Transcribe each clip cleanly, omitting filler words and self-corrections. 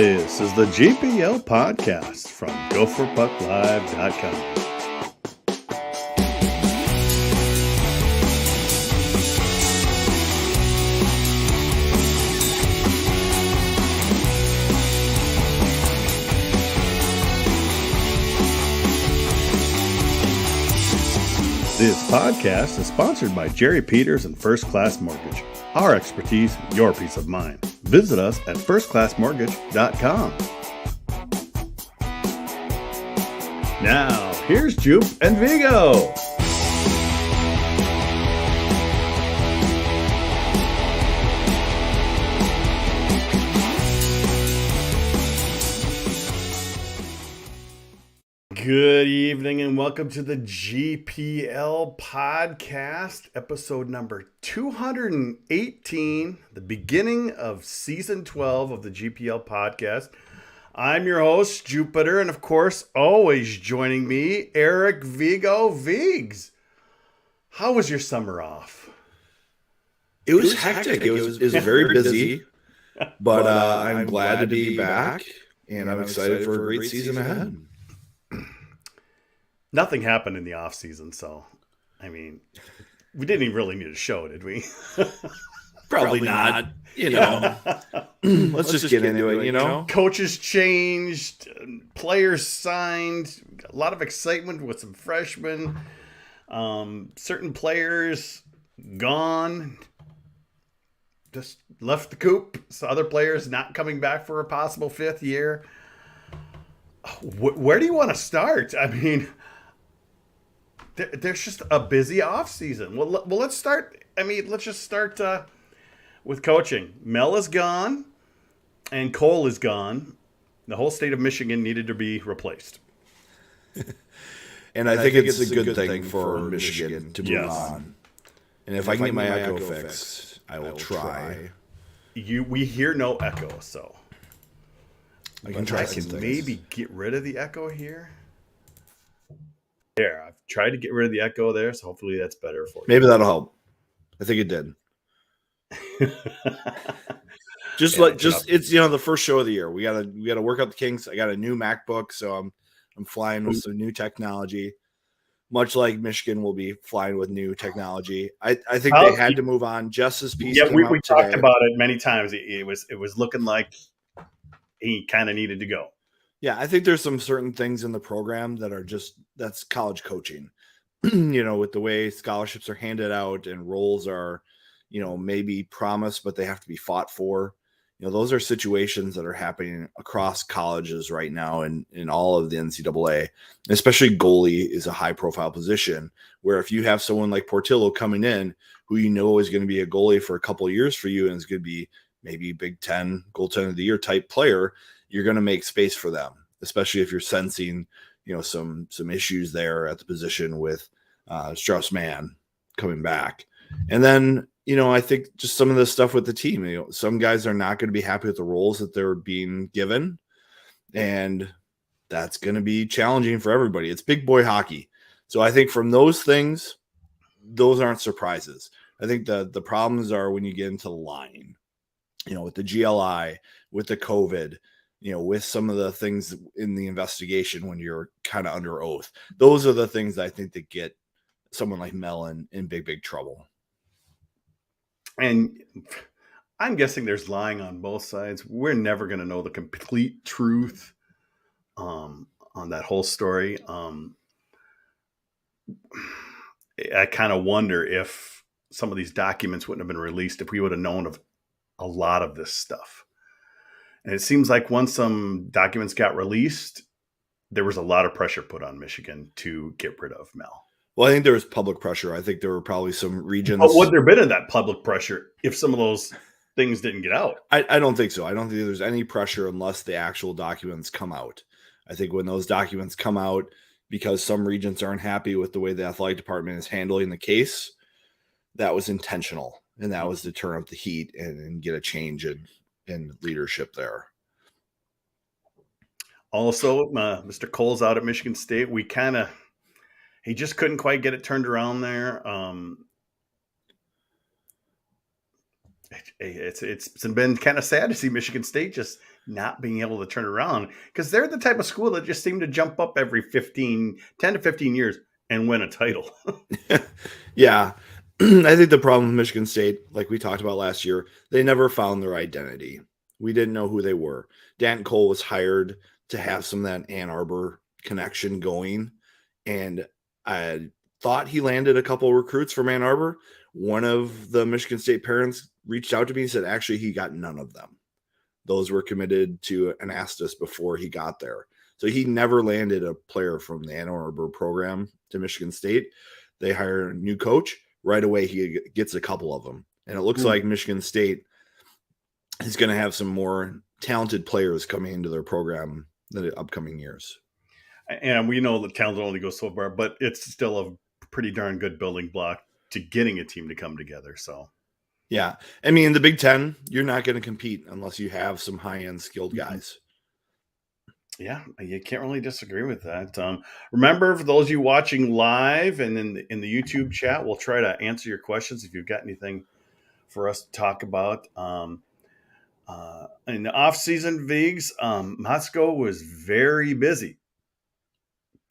This is the GPL Podcast from GopherPuckLive.com. This podcast is sponsored by Jerry Peters and First Class Mortgage. Our expertise, your peace of mind. Visit us at firstclassmortgage.com. Now, here's Jupe and Vigo. Good evening and welcome to the GPL Podcast, episode number 218, the beginning of season 12 of the GPL Podcast. I'm your host, Jupiter, and of course, always joining me, Eric Vigo Vigs. How was your summer off? It was hectic. It was very busy, but I'm glad to be back, and I'm excited for a great season ahead. Nothing happened in the off season, so I mean, we didn't even really need a show, did we? Probably not. Let's just get into it. Coaches changed, players signed, a lot of excitement with some freshmen. Certain players gone, just left the coop. So other players not coming back for a possible fifth year. Where do you want to start? I mean, there's just a busy off season. Well, let's start. Let's just start with coaching. Mel is gone, and Cole is gone. The whole state of Michigan needed to be replaced. And I think it's a good thing for Michigan to move on. And if I can get my echo fixed, I will try. We hear no echo, so I can try some things. Maybe get rid of the echo here. There, I've tried to get rid of the echo there, so hopefully that's better for you. Maybe that'll help. I think it did. It's the first show of the year. We gotta work out the kinks. I got a new MacBook, so I'm flying with some new technology. Much like Michigan will be flying with new technology. I think they had to move on. Justice piece. Yeah, we talked about it many times. It was looking like he kind of needed to go. Yeah, I think there's some certain things in the program that are that's college coaching. With the way scholarships are handed out and roles are, maybe promised, but they have to be fought for. Those are situations that are happening across colleges right now and in all of the NCAA. Especially goalie is a high profile position where if you have someone like Portillo coming in who is going to be a goalie for a couple of years for you and is going to be maybe Big Ten goaltender of the year type player, you're going to make space for them, especially if you're sensing, some issues there at the position with Strauss-Mann coming back. And then, I think just some of the stuff with the team, some guys are not going to be happy with the roles that they're being given. And that's going to be challenging for everybody. It's big boy hockey. So I think from those things, those aren't surprises. I think the problems are when you get into the line, with the GLI, with the COVID, with some of the things in the investigation when you're kind of under oath. Those are the things I think that get someone like Mel in big trouble. And I'm guessing there's lying on both sides. We're never going to know the complete truth on that whole story. I kind of wonder if some of these documents wouldn't have been released if we would have known of a lot of this stuff. And it seems like once some documents got released, there was a lot of pressure put on Michigan to get rid of Mel. Well, I think there was public pressure. I think there were probably some regions. But would there have been that public pressure if some of those things didn't get out? I don't think so. I don't think there's any pressure unless the actual documents come out. I think when those documents come out, because some regions aren't happy with the way the athletic department is handling the case, that was intentional. And that was to turn up the heat and get a change in leadership there. Also, Mr. Cole's out at Michigan State. He just couldn't quite get it turned around there. It's been kind of sad to see Michigan State just not being able to turn around, because they're the type of school that just seem to jump up every 10 to 15 years and win a title. Yeah. I think the problem with Michigan State, like we talked about last year, they never found their identity. We didn't know who they were. Dan Cole was hired to have some of that Ann Arbor connection going. And I thought he landed a couple of recruits from Ann Arbor. One of the Michigan State parents reached out to me and said, actually, he got none of them. Those were committed to Anastas before he got there. So he never landed a player from the Ann Arbor program to Michigan State. They hire a new coach. Right away, he gets a couple of them. And it looks like Michigan State is going to have some more talented players coming into their program in the upcoming years. And we know that talent only goes so far, but it's still a pretty darn good building block to getting a team to come together. So, yeah. I mean, in the Big Ten, you're not going to compete unless you have some high-end skilled guys. Yeah, you can't really disagree with that. Remember, for those of you watching live and in the YouTube chat, we'll try to answer your questions if you've got anything for us to talk about. In the off-season, Vigs, Moscow was very busy.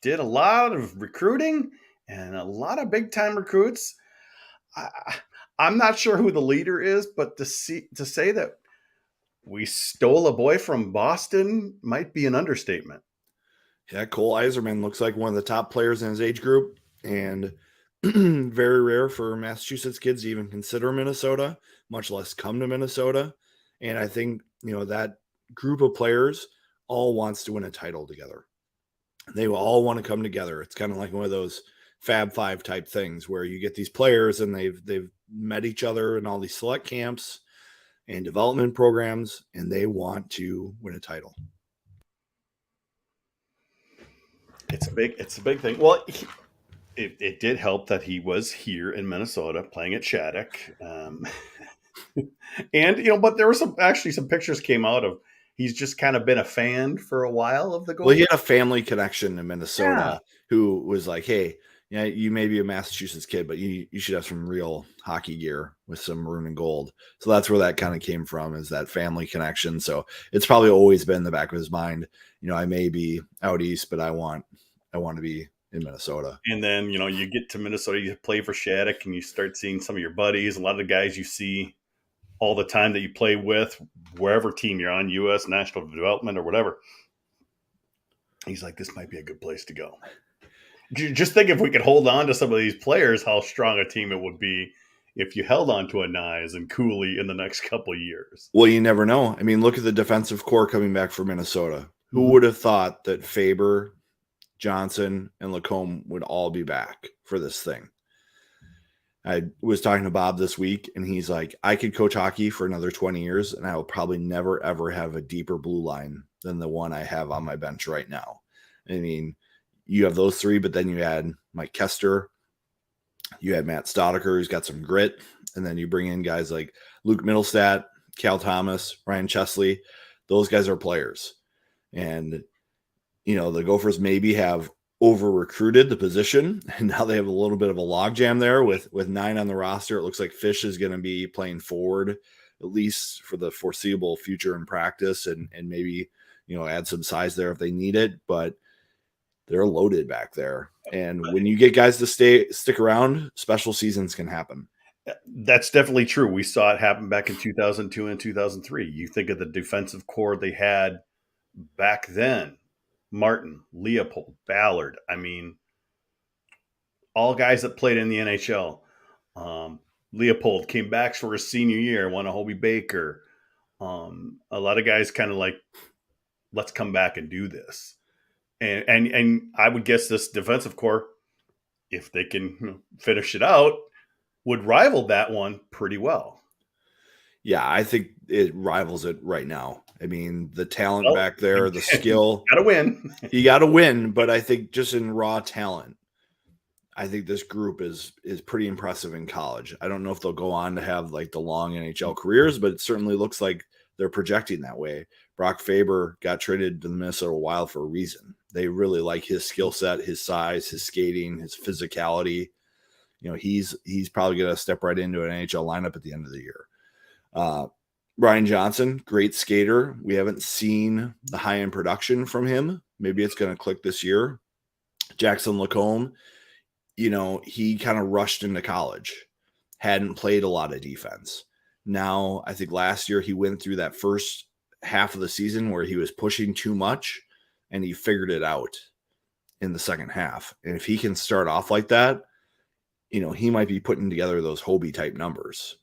Did a lot of recruiting and a lot of big-time recruits. I'm not sure who the leader is, but to say that we stole a boy from Boston might be an understatement. Yeah, Cole Iserman looks like one of the top players in his age group, and very rare for Massachusetts kids to even consider Minnesota, much less come to Minnesota. And I think, that group of players all wants to win a title together. They will all want to come together. It's kind of like one of those Fab Five type things where you get these players and they've met each other in all these select camps and development programs, and they want to win a title. It's a big thing. Well, it did help that he was here in Minnesota playing at Shattuck. And, but there were some pictures came out of he's just kind of been a fan for a while of the goal. Well, he had a family connection in Minnesota who was like, hey, yeah, you may be a Massachusetts kid, but you should have some real hockey gear with some maroon and gold. So that's where that kind of came from, is that family connection. So it's probably always been in the back of his mind. I may be out east, but I want to be in Minnesota. And then, you get to Minnesota, you play for Shattuck, and you start seeing some of your buddies, a lot of the guys you see all the time that you play with, wherever team you're on, U.S. National Development or whatever. He's like, this might be a good place to go. Just think if we could hold on to some of these players, how strong a team it would be if you held on to a Nyes and Cooley in the next couple of years. Well, you never know. I mean, look at the defensive core coming back for Minnesota. Who would have thought that Faber, Johnson, and Lacombe would all be back for this thing? I was talking to Bob this week, and he's like, I could coach hockey for another 20 years, and I will probably never, ever have a deeper blue line than the one I have on my bench right now. I mean, you have those three, but then you add Mike Kester, you had Matt Staudiker, who's got some grit, and then you bring in guys like Luke Middlestat, Cal Thomas, Ryan Chesley. Those guys are players. And, the Gophers maybe have over-recruited the position, and now they have a little bit of a logjam there with 9 on the roster. It looks like Fish is going to be playing forward, at least for the foreseeable future in practice, and maybe, add some size there if they need it. But they're loaded back there. And when you get guys to stick around, special seasons can happen. That's definitely true. We saw it happen back in 2002 and 2003. You think of the defensive core they had back then. Martin, Leopold, Ballard. I mean, all guys that played in the NHL. Leopold came back for his senior year, won a Hobie Baker. A lot of guys kind of like, let's come back and do this. And I would guess this defensive core, if they can finish it out, would rival that one pretty well. Yeah, I think it rivals it right now. I mean, the talent back there, the skill. Got to win. You got to win, but I think just in raw talent, I think this group is pretty impressive in college. I don't know if they'll go on to have like the long NHL careers, but it certainly looks like they're projecting that way. Brock Faber got traded to the Minnesota Wild for a reason. They really like his skill set, his size, his skating, his physicality. He's probably going to step right into an NHL lineup at the end of the year. Ryan Johnson, great skater. We haven't seen the high-end production from him. Maybe it's going to click this year. Jackson Lacombe, he kind of rushed into college, hadn't played a lot of defense. Now, I think last year he went through that first half of the season where he was pushing too much, and he figured it out in the second half. And if he can start off like that, he might be putting together those Hobie type numbers.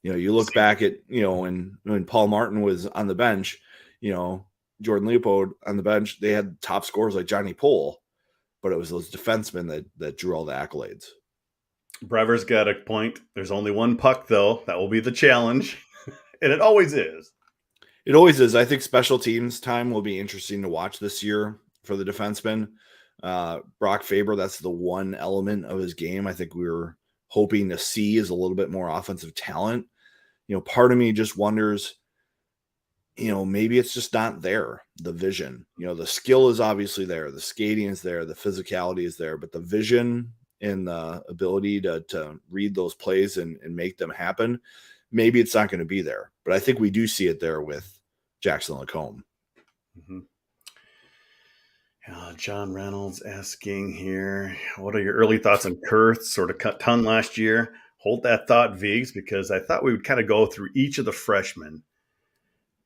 You look back at, when Paul Martin was on the bench, Jordan Leopold on the bench, they had top scorers like Johnny Poole, but it was those defensemen that drew all the accolades. Brever's got a point. There's only one puck, though. That will be the challenge. And it always is. It always is. I think special teams time will be interesting to watch this year for the defensemen. Brock Faber, that's the one element of his game I think we were hoping to see is a little bit more offensive talent. Part of me just wonders, maybe it's just not there, the vision. The skill is obviously there. The skating is there. The physicality is there. But the vision and the ability to read those plays and make them happen, maybe it's not going to be there. But I think we do see it there with Jackson Lacombe. Mm-hmm. John Reynolds asking here, what are your early thoughts on Kurth? Sort of cut tongue last year. Hold that thought, Vigs, because I thought we would kind of go through each of the freshmen.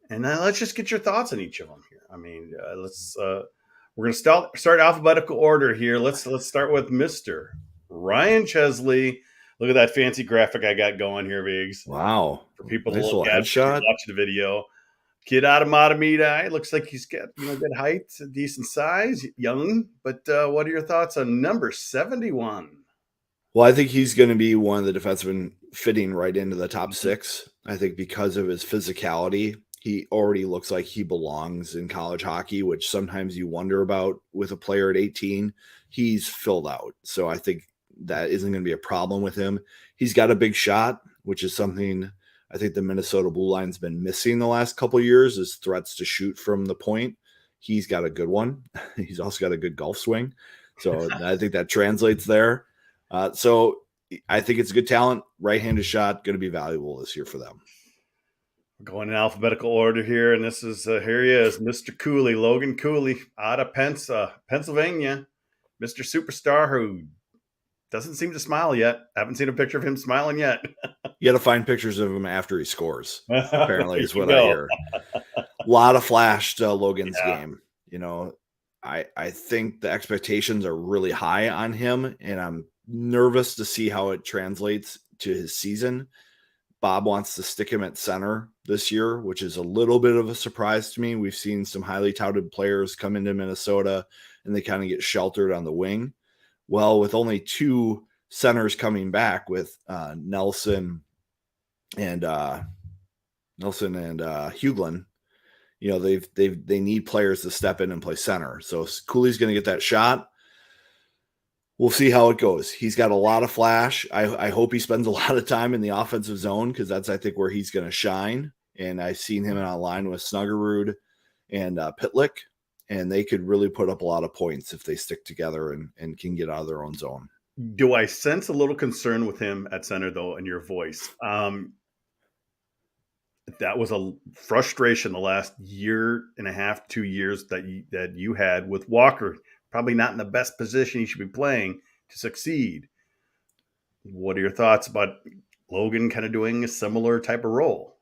And let's just get your thoughts on each of them here. I mean, we're going to start alphabetical order here. Let's start with Mr. Ryan Chesley. Look at that fancy graphic I got going here, Vigs. Wow. For people nice to look at, headshot. Watch the video. Kid out of Matamidi. Looks like he's got good height, decent size, young. But what are your thoughts on number 71? Well, I think he's going to be one of the defensemen fitting right into the top six. I think because of his physicality, he already looks like he belongs in college hockey, which sometimes you wonder about with a player at 18. He's filled out. So I think that isn't going to be a problem with him. He's got a big shot, which is something I think the Minnesota Blue Line's been missing the last couple of years, is threats to shoot from the point. He's got a good one. He's also got a good golf swing. So I think that translates there. So I think it's a good talent. Right-handed shot, going to be valuable this year for them. We're going in alphabetical order here, and this is here he is, Mr. Cooley, Logan Cooley, out of Pennsylvania, Mr. Superstar, who doesn't seem to smile yet. I haven't seen a picture of him smiling yet. You got to find pictures of him after he scores, apparently, is what I hear. A lot of flash to Logan's game. I think the expectations are really high on him, and I'm nervous to see how it translates to his season. Bob wants to stick him at center this year, which is a little bit of a surprise to me. We've seen some highly touted players come into Minnesota, and they kind of get sheltered on the wing. Well, with only two centers coming back with Nelson and Hughlin, they need players to step in and play center. So Cooley's going to get that shot. We'll see how it goes. He's got a lot of flash. I hope he spends a lot of time in the offensive zone, because that's, I think, where he's going to shine. And I've seen him on line with Snuggerud and Pitlick, and they could really put up a lot of points if they stick together and can get out of their own zone. Do I sense a little concern with him at center, though, in your voice? That was a frustration the last year and a half, 2 years that you had with Walker. Probably not in the best position he should be playing to succeed. What are your thoughts about Logan kind of doing a similar type of role?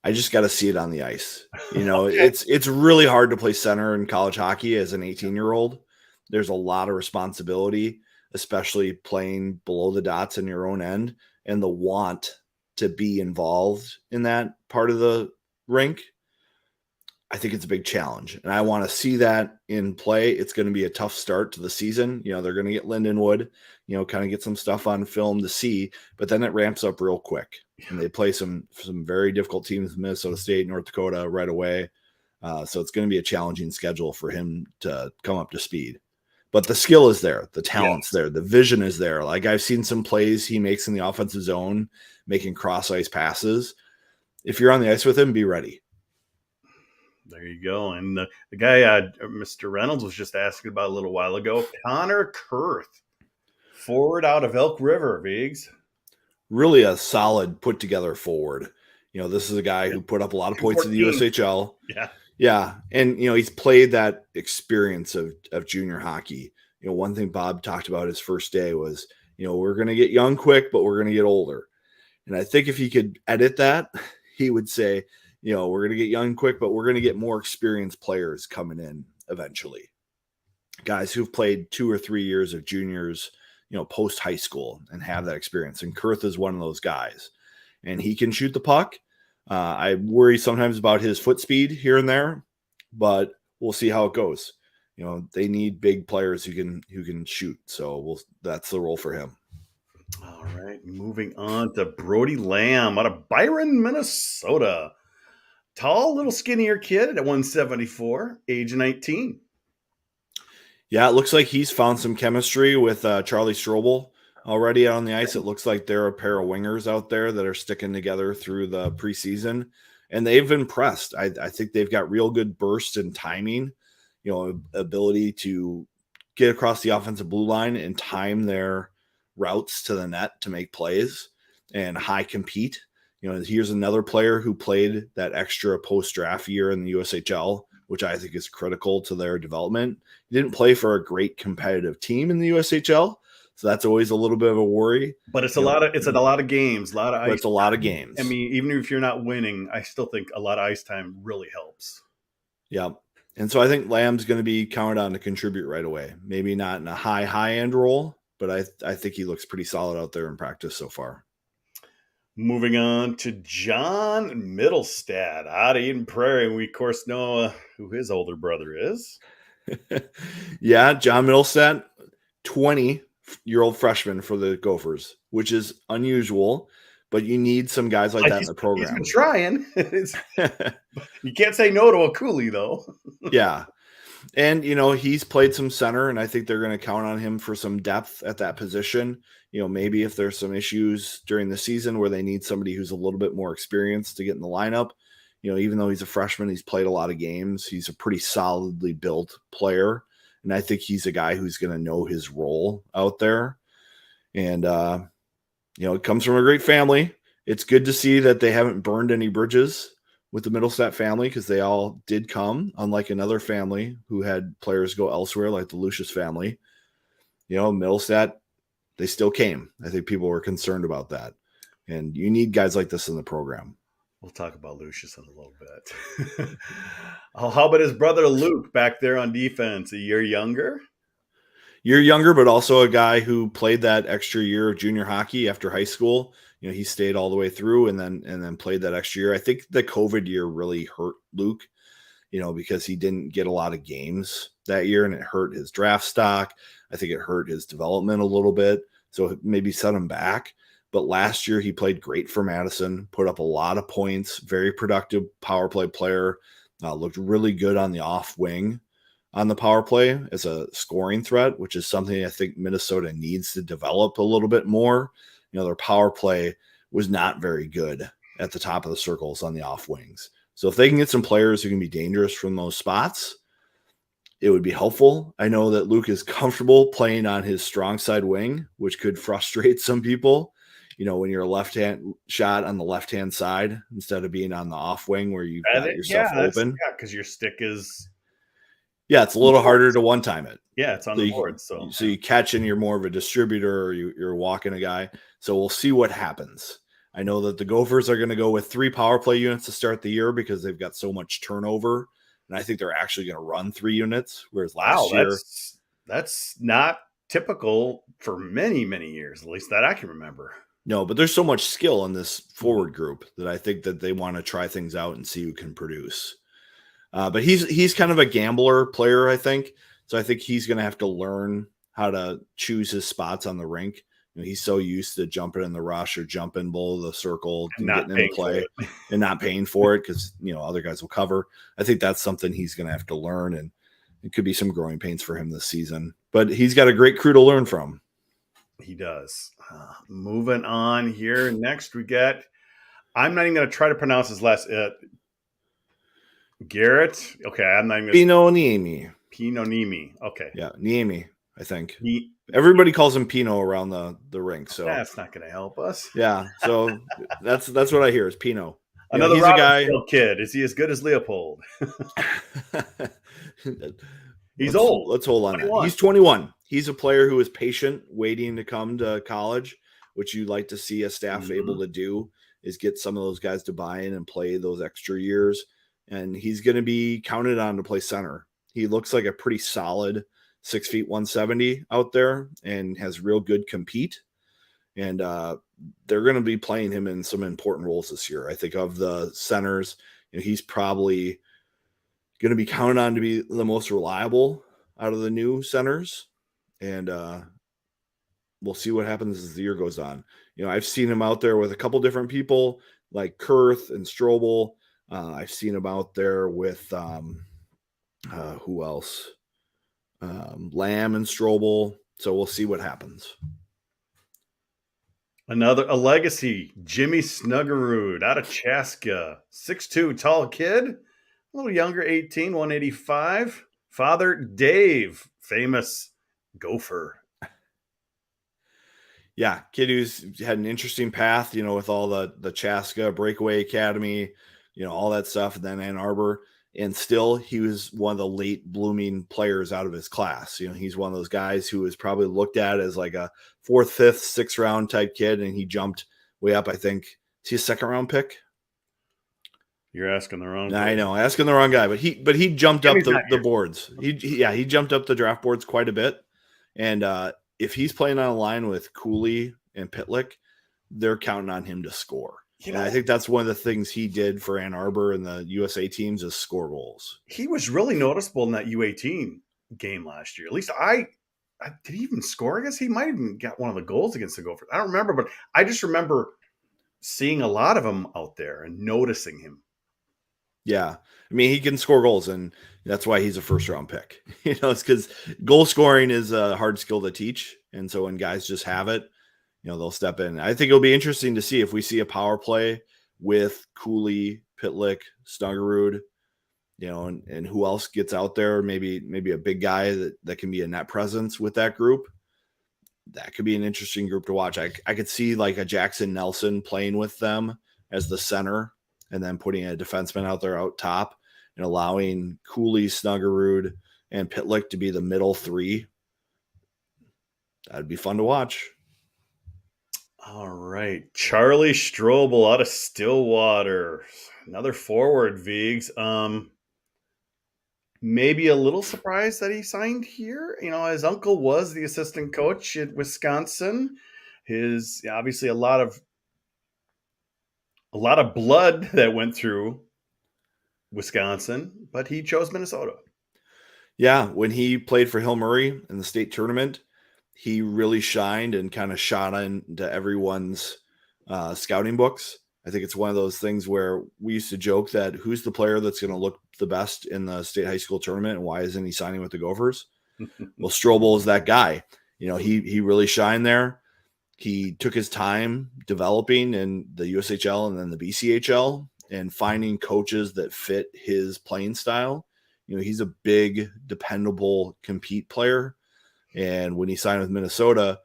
I just got to see it on the ice. Okay. It's really hard to play center in college hockey as an 18-year-old. There's a lot of responsibility, especially playing below the dots in your own end, and the want to be involved in that part of the rink. I think it's a big challenge, and I want to see that in play. It's going to be a tough start to the season. They're going to get Lindenwood, kind of get some stuff on film to see, but then it ramps up real quick, and they play some very difficult teams, Minnesota State, North Dakota right away. So it's going to be a challenging schedule for him to come up to speed. But the skill is there. The talent's there. The vision is there. Like, I've seen some plays he makes in the offensive zone, making cross ice passes. If you're on the ice with him, be ready. There you go. And the guy, Mr. Reynolds, was just asking about a little while ago, Connor Kurth, forward out of Elk River, Vigs. Really a solid put together forward. This is a guy who put up a lot of points in the 214. USHL. Yeah. Yeah. And, he's played that experience of junior hockey. One thing Bob talked about his first day was, we're going to get young quick, but we're going to get older. And I think if he could edit that, he would say, we're going to get young quick, but we're going to get more experienced players coming in eventually. Guys who've played 2 or 3 years of juniors, post high school and have that experience. And Kurth is one of those guys, and he can shoot the puck. I worry sometimes about his foot speed here and there, but we'll see how it goes. They need big players who can shoot. So that's the role for him. All right, moving on to Brody Lamb out of Byron, Minnesota. Tall, little skinnier kid at 174, age 19. Yeah, it looks like he's found some chemistry with Charlie Strobel already on the ice. It looks like they're a pair of wingers out there that are sticking together through the preseason, and they've impressed. I think they've got real good burst and timing, ability to get across the offensive blue line and time their routes to the net to make plays and high compete. Here's another player who played that extra post-draft year in the USHL, which I think is critical to their development. He didn't play for a great competitive team in the USHL, so that's always a little bit of a worry. But it's a lot of games, a lot of ice. It's a lot of games. I mean, even if you're not winning, I still think a lot of ice time really helps. Yeah. And so I think Lamb's going to be counted on to contribute right away. Maybe not in a high end role, but I think he looks pretty solid out there in practice so far. Moving on to John Middlestad out of Eden Prairie. And we, of course, know who his older brother is. Yeah, John Middlestad, 20-year-old freshman for the Gophers, which is unusual, but you need some guys like that in the program. He's been trying. You can't say no to a Cooley, though. Yeah. And, he's played some center, and I think they're going to count on him for some depth at that position. Maybe if there's some issues during the season where they need somebody who's a little bit more experienced to get in the lineup, even though he's a freshman, he's played a lot of games. He's a pretty solidly built player. And I think he's a guy who's going to know his role out there. And, it comes from a great family. It's good to see that they haven't burned any bridges with the Middlestad family, because they all did come, unlike another family who had players go elsewhere, like the Lucius family. Middlestad, they still came. I think people were concerned about that. And you need guys like this in the program. We'll talk about Lucius in a little bit. How about his brother Luke back there on defense? A year younger? But also a guy who played that extra year of junior hockey after high school. He stayed all the way through and then played that extra year. I think the COVID year really hurt Luke, because he didn't get a lot of games that year, and it hurt his draft stock. I think it hurt his development a little bit, so it maybe set him back. But last year he played great for Madison, put up a lot of points, very productive power play player, looked really good on the off wing on the power play as a scoring threat, which is something I think Minnesota needs to develop a little bit more. Their power play was not very good at the top of the circles on the off wings. So if they can get some players who can be dangerous from those spots, it would be helpful. I know that Luke is comfortable playing on his strong side wing, which could frustrate some people. When you're a left-hand shot on the left-hand side instead of being on the off wing where you've got yourself open. Yeah, because your stick is... Yeah, it's a little harder to one-time it. Yeah, it's on the board. So you catch and you're more of a distributor, or you're walking a guy. So we'll see what happens. I know that the Gophers are going to go with 3 power play units to start the year because they've got so much turnover. And I think they're actually going to run 3 units, whereas last year... That's not typical for many, many years, at least that I can remember. No, but there's so much skill in this forward group that I think that they want to try things out and see who can produce. But he's kind of a gambler player, I think. So I think he's going to have to learn how to choose his spots on the rink. He's so used to jumping in the rush or jumping below the circle and getting in play and not paying for it because, other guys will cover. I think that's something he's going to have to learn, and it could be some growing pains for him this season. But he's got a great crew to learn from. He does. Moving on here. Next, we get, I'm not even going to try to pronounce his last Garrett. Okay, I'm not even going to. Pino Niemi. Okay. Yeah, Niemi, I think. Everybody calls him Pino around the rink. So that's not going to help us. Yeah, so that's what I hear is Pino. Another he's a guy. Robbinsdale kid. Is he as good as Leopold? He's let's old. let's hold on that. 21. He's 21. He's a player who is patient, waiting to come to college, which you'd like to see a staff able to do, is get some of those guys to buy in and play those extra years. And he's going to be counted on to play center. He looks like a pretty solid 6 feet 170 out there and has real good compete. And they're going to be playing him in some important roles this year. I think of the centers, he's probably going to be counted on to be the most reliable out of the new centers. And we'll see what happens as the year goes on. I've seen him out there with a couple different people like Kurth and Strobel. I've seen him out there with who else? Lamb and Strobel. So we'll see what happens. A legacy, Jimmy Snuggerud out of Chaska. 6'2", tall kid. A little younger, 18, 185. Father Dave, famous gopher. Yeah, kid who's had an interesting path, with all the Chaska Breakaway Academy, all that stuff, and then Ann Arbor. And still, he was one of the late blooming players out of his class. He's one of those guys who was probably looked at as like a 4th, 5th, 6th round type kid, and he jumped way up. I think, is he a 2nd round pick? You're asking the wrong. I know, asking the wrong guy, but he jumped up the boards. He jumped up the draft boards quite a bit. And if he's playing on a line with Cooley and Pitlick, they're counting on him to score. And I think that's one of the things he did for Ann Arbor and the USA teams is score goals. He was really noticeable in that U18 game last year. At least did he even score? I guess he might have even got one of the goals against the Gophers. I don't remember, but I just remember seeing a lot of him out there and noticing him. Yeah. I mean, he can score goals, and that's why he's a 1st round pick. It's because goal scoring is a hard skill to teach. And so when guys just have it, they'll step in. I think it'll be interesting to see if we see a power play with Cooley, Pitlick, Snuggerud, and who else gets out there. Maybe a big guy that can be a net presence with that group. That could be an interesting group to watch. I could see like a Jackson Nelson playing with them as the center and then putting a defenseman out there out top and allowing Cooley, Snuggerud, and Pitlick to be the middle 3. That'd be fun to watch. All right. Charlie Strobel out of Stillwater. Another forward, Vigs. Maybe a little surprised that he signed here. His uncle was the assistant coach at Wisconsin. His obviously a lot of blood that went through Wisconsin, but he chose Minnesota. Yeah, when he played for Hill Murray in the state tournament, he really shined and kind of shot into everyone's scouting books. I think it's one of those things where we used to joke that who's the player that's going to look the best in the state high school tournament and why isn't he signing with the Gophers? Well, Strobel is that guy. He really shined there. He took his time developing in the USHL and then the BCHL and finding coaches that fit his playing style. He's a big, dependable compete player. And when he signed with Minnesota,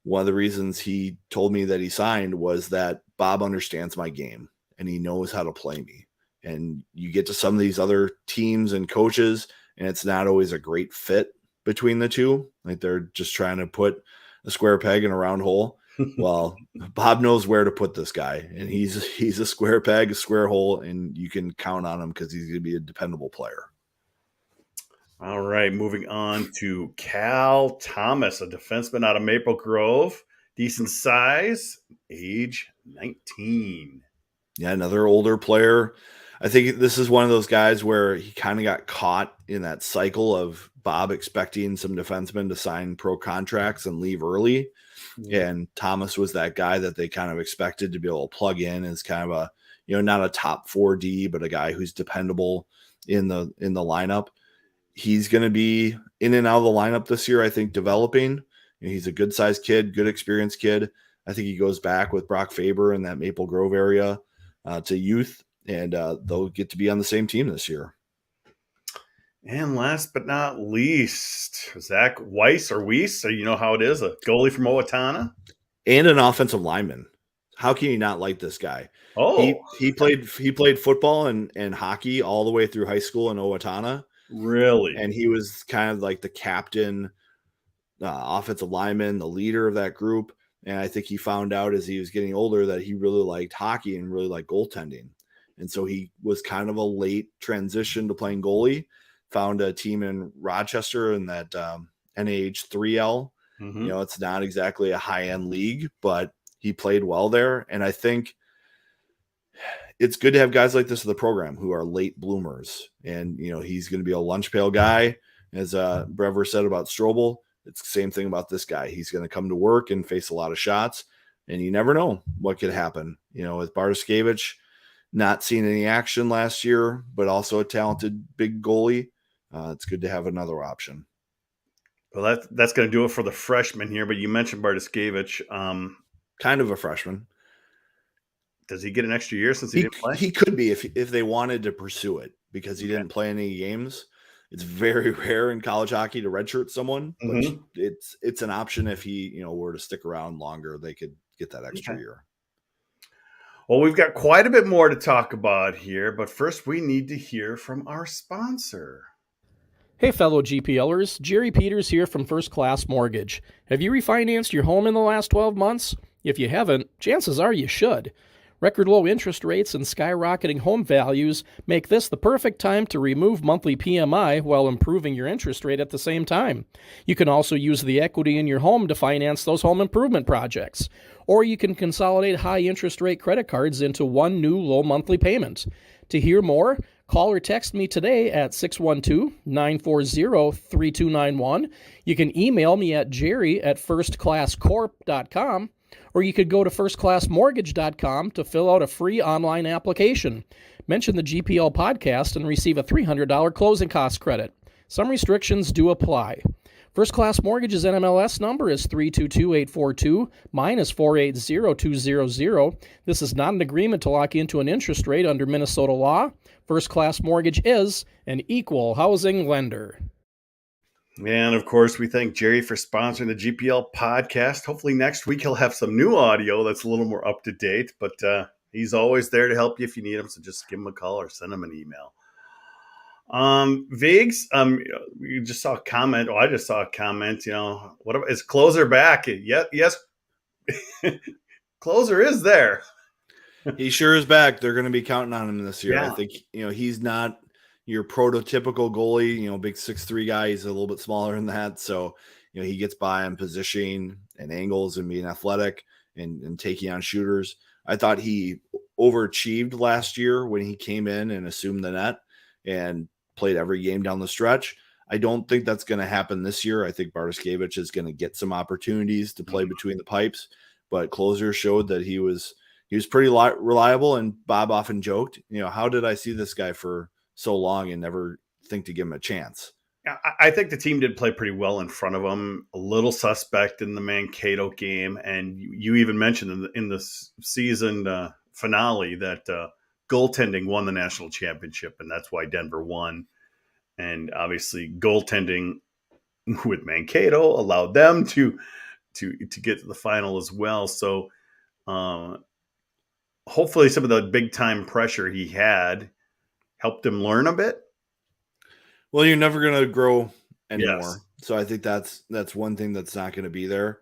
one of the reasons he told me that he signed was that Bob understands my game and he knows how to play me. And you get to some of these other teams and coaches, and it's not always a great fit between the two. Like they're just trying to put a square peg in a round hole. Well, Bob knows where to put this guy, and he's a square peg, a square hole, and you can count on him because he's going to be a dependable player. All right, moving on to Cal Thomas, a defenseman out of Maple Grove. Decent size, age 19. Yeah, another older player. I think this is one of those guys where he kind of got caught in that cycle of Bob expecting some defensemen to sign pro contracts and leave early. And Thomas was that guy that they kind of expected to be able to plug in as kind of a, not a top 4D, but a guy who's dependable in the lineup. He's going to be in and out of the lineup this year, I think, developing. He's a good sized kid, good experienced kid. I think he goes back with Brock Faber in that Maple Grove area to youth, and they'll get to be on the same team this year. And last but not least, Zach Weiss or Weiss, so you know how it is, a goalie from Owatonna. And an offensive lineman. How can you not like this guy? Oh, He played football and hockey all the way through high school in Owatonna, really? and he was kind of like the captain, offensive lineman, the leader of that group. And I think he found out as he was getting older that he really liked hockey and really liked goaltending. And so he was kind of a late transition to playing goalie, found a team in Rochester in that NAH 3L. Mm-hmm. You know, it's not exactly a high-end league, but he played well there. And I think it's good to have guys like this in the program who are late bloomers. And, you know, he's going to be a lunch pail guy. As Brever said about Strobel, it's the same thing about this guy. He's going to come to work and face a lot of shots, and you never know what could happen. You know, with Bartoszkiewicz not seeing any action last year, but also a talented big goalie, it's good to have another option. Well, that's going to do it for the freshman here. But you mentioned Bartoszkiewicz. Kind of a freshman. Does he get an extra year since he didn't play? He could be if they wanted to pursue it, because he didn't play any games. It's very rare in college hockey to redshirt someone, but it's an option if he, you know, were to stick around longer. They could get that extra year. Well, we've got quite a bit more to talk about here, but first we need to hear from our sponsor. Hey fellow GPLers, Jerry Peters here from First Class Mortgage. Have you refinanced your home in the last 12 months? If you haven't, chances are you should. Record low interest rates and skyrocketing home values make this the perfect time to remove monthly PMI while improving your interest rate at the same time. You can also use the equity in your home to finance those home improvement projects. Or you can consolidate high interest rate credit cards into one new low monthly payment. To hear more, call or text me today at 612-940-3291. You can email me at jerry@firstclasscorp.com. Or you could go to firstclassmortgage.com to fill out a free online application. Mention the GPL podcast and receive a $300 closing cost credit. Some restrictions do apply. First Class Mortgage's NMLS number is 322842, mine is 480200. This is not an agreement to lock into an interest rate under Minnesota law. First Class Mortgage is an equal housing lender. And of course, we thank Jerry for sponsoring the GPL podcast. Hopefully next week he'll have some new audio that's a little more up to date, but he's always there to help you if you need him. So just give him a call or send him an email. Viggs, you just saw a comment. Oh, I just saw a comment. You know, what is Closer back? Yes, Closer is there. He sure is back. They're going to be counting on him this year. Yeah. I think, you know, he's not your prototypical goalie, you know, big 6'3" guy. He's a little bit smaller than that. So, you know, he gets by on positioning and angles and being athletic and taking on shooters. I thought he overachieved last year when he came in and assumed the net and played every game down the stretch. I don't think that's going to happen this year. I think Bartoszkiewicz is going to get some opportunities to play between the pipes, but Closer showed that he was pretty reliable. And Bob often joked, you know, how did I see this guy for so long and never think to give him a chance? I think the team did play pretty well in front of him. A little suspect in the Mankato game, and you even mentioned in the season finale that goaltending won the national championship, and that's why Denver won. And obviously, goaltending with Mankato allowed them to get to the final as well. So, hopefully, some of the big time pressure he had helped him learn a bit. Well, you're never going to grow anymore. Yes. So I think that's one thing that's not going to be there.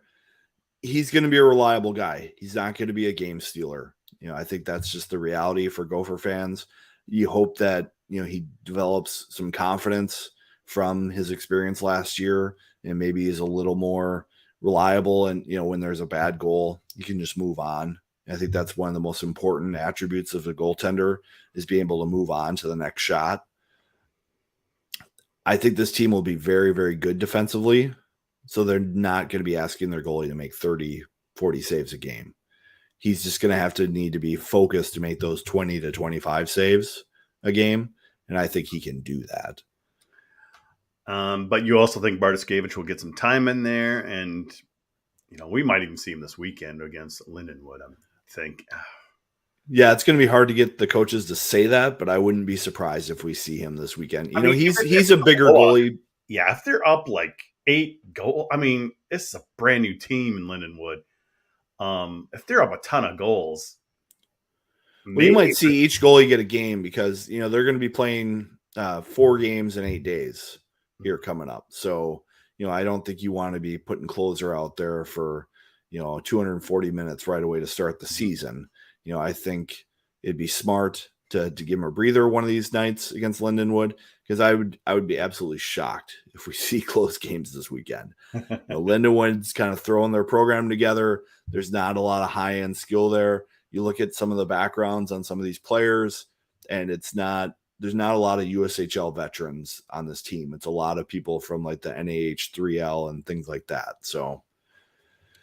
He's going to be a reliable guy. He's not going to be a game stealer. You know, I think that's just the reality for Gopher fans. You hope that, you know, he develops some confidence from his experience last year and maybe is a little more reliable. And, you know, when there's a bad goal, you can just move on. I think that's one of the most important attributes of a goaltender is being able to move on to the next shot. I think this team will be very, very good defensively. So they're not going to be asking their goalie to make 30, 40 saves a game. He's just going to need to be focused to make those 20 to 25 saves a game. And I think he can do that. But you also think Bartoszkiewicz will get some time in there. And, you know, we might even see him this weekend against Lindenwood, I think. Yeah, it's going to be hard to get the coaches to say that, but I wouldn't be surprised if we see him this weekend. You know, he's a bigger goalie. Yeah, if they're up like 8 goals, I mean, it's a brand new team in Lindenwood. If they're up a ton of goals, Well, you might see each goalie get a game because, they're going to be playing 4 games in 8 days here coming up. So, I don't think you want to be putting closer out there for, 240 minutes right away to start the season. I think it'd be smart to give him a breather one of these nights against Lindenwood, because I would be absolutely shocked if we see close games this weekend. Lindenwood's kind of throwing their program together. There's not a lot of high-end skill there. You look at some of the backgrounds on some of these players, and there's not a lot of USHL veterans on this team. It's a lot of people from like the NAH 3L and things like that. So,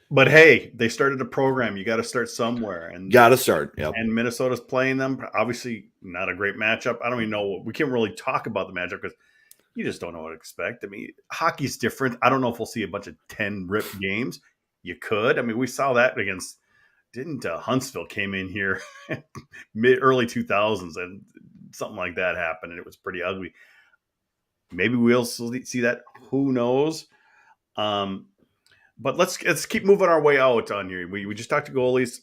but hey, they started a program. You got to start somewhere, and Yep. And Minnesota's playing them. Obviously, not a great matchup. I don't even know. We can't really talk about the matchup because you just don't know what to expect. I mean, hockey's different. I don't know if we'll see a bunch of 10 rip games. You could. I mean, we saw that against. Didn't Huntsville came in here early 2000s and something like that happened, and it was pretty ugly. Maybe we'll see that. Who knows? But let's keep moving our way out on here. We just talked to goalies.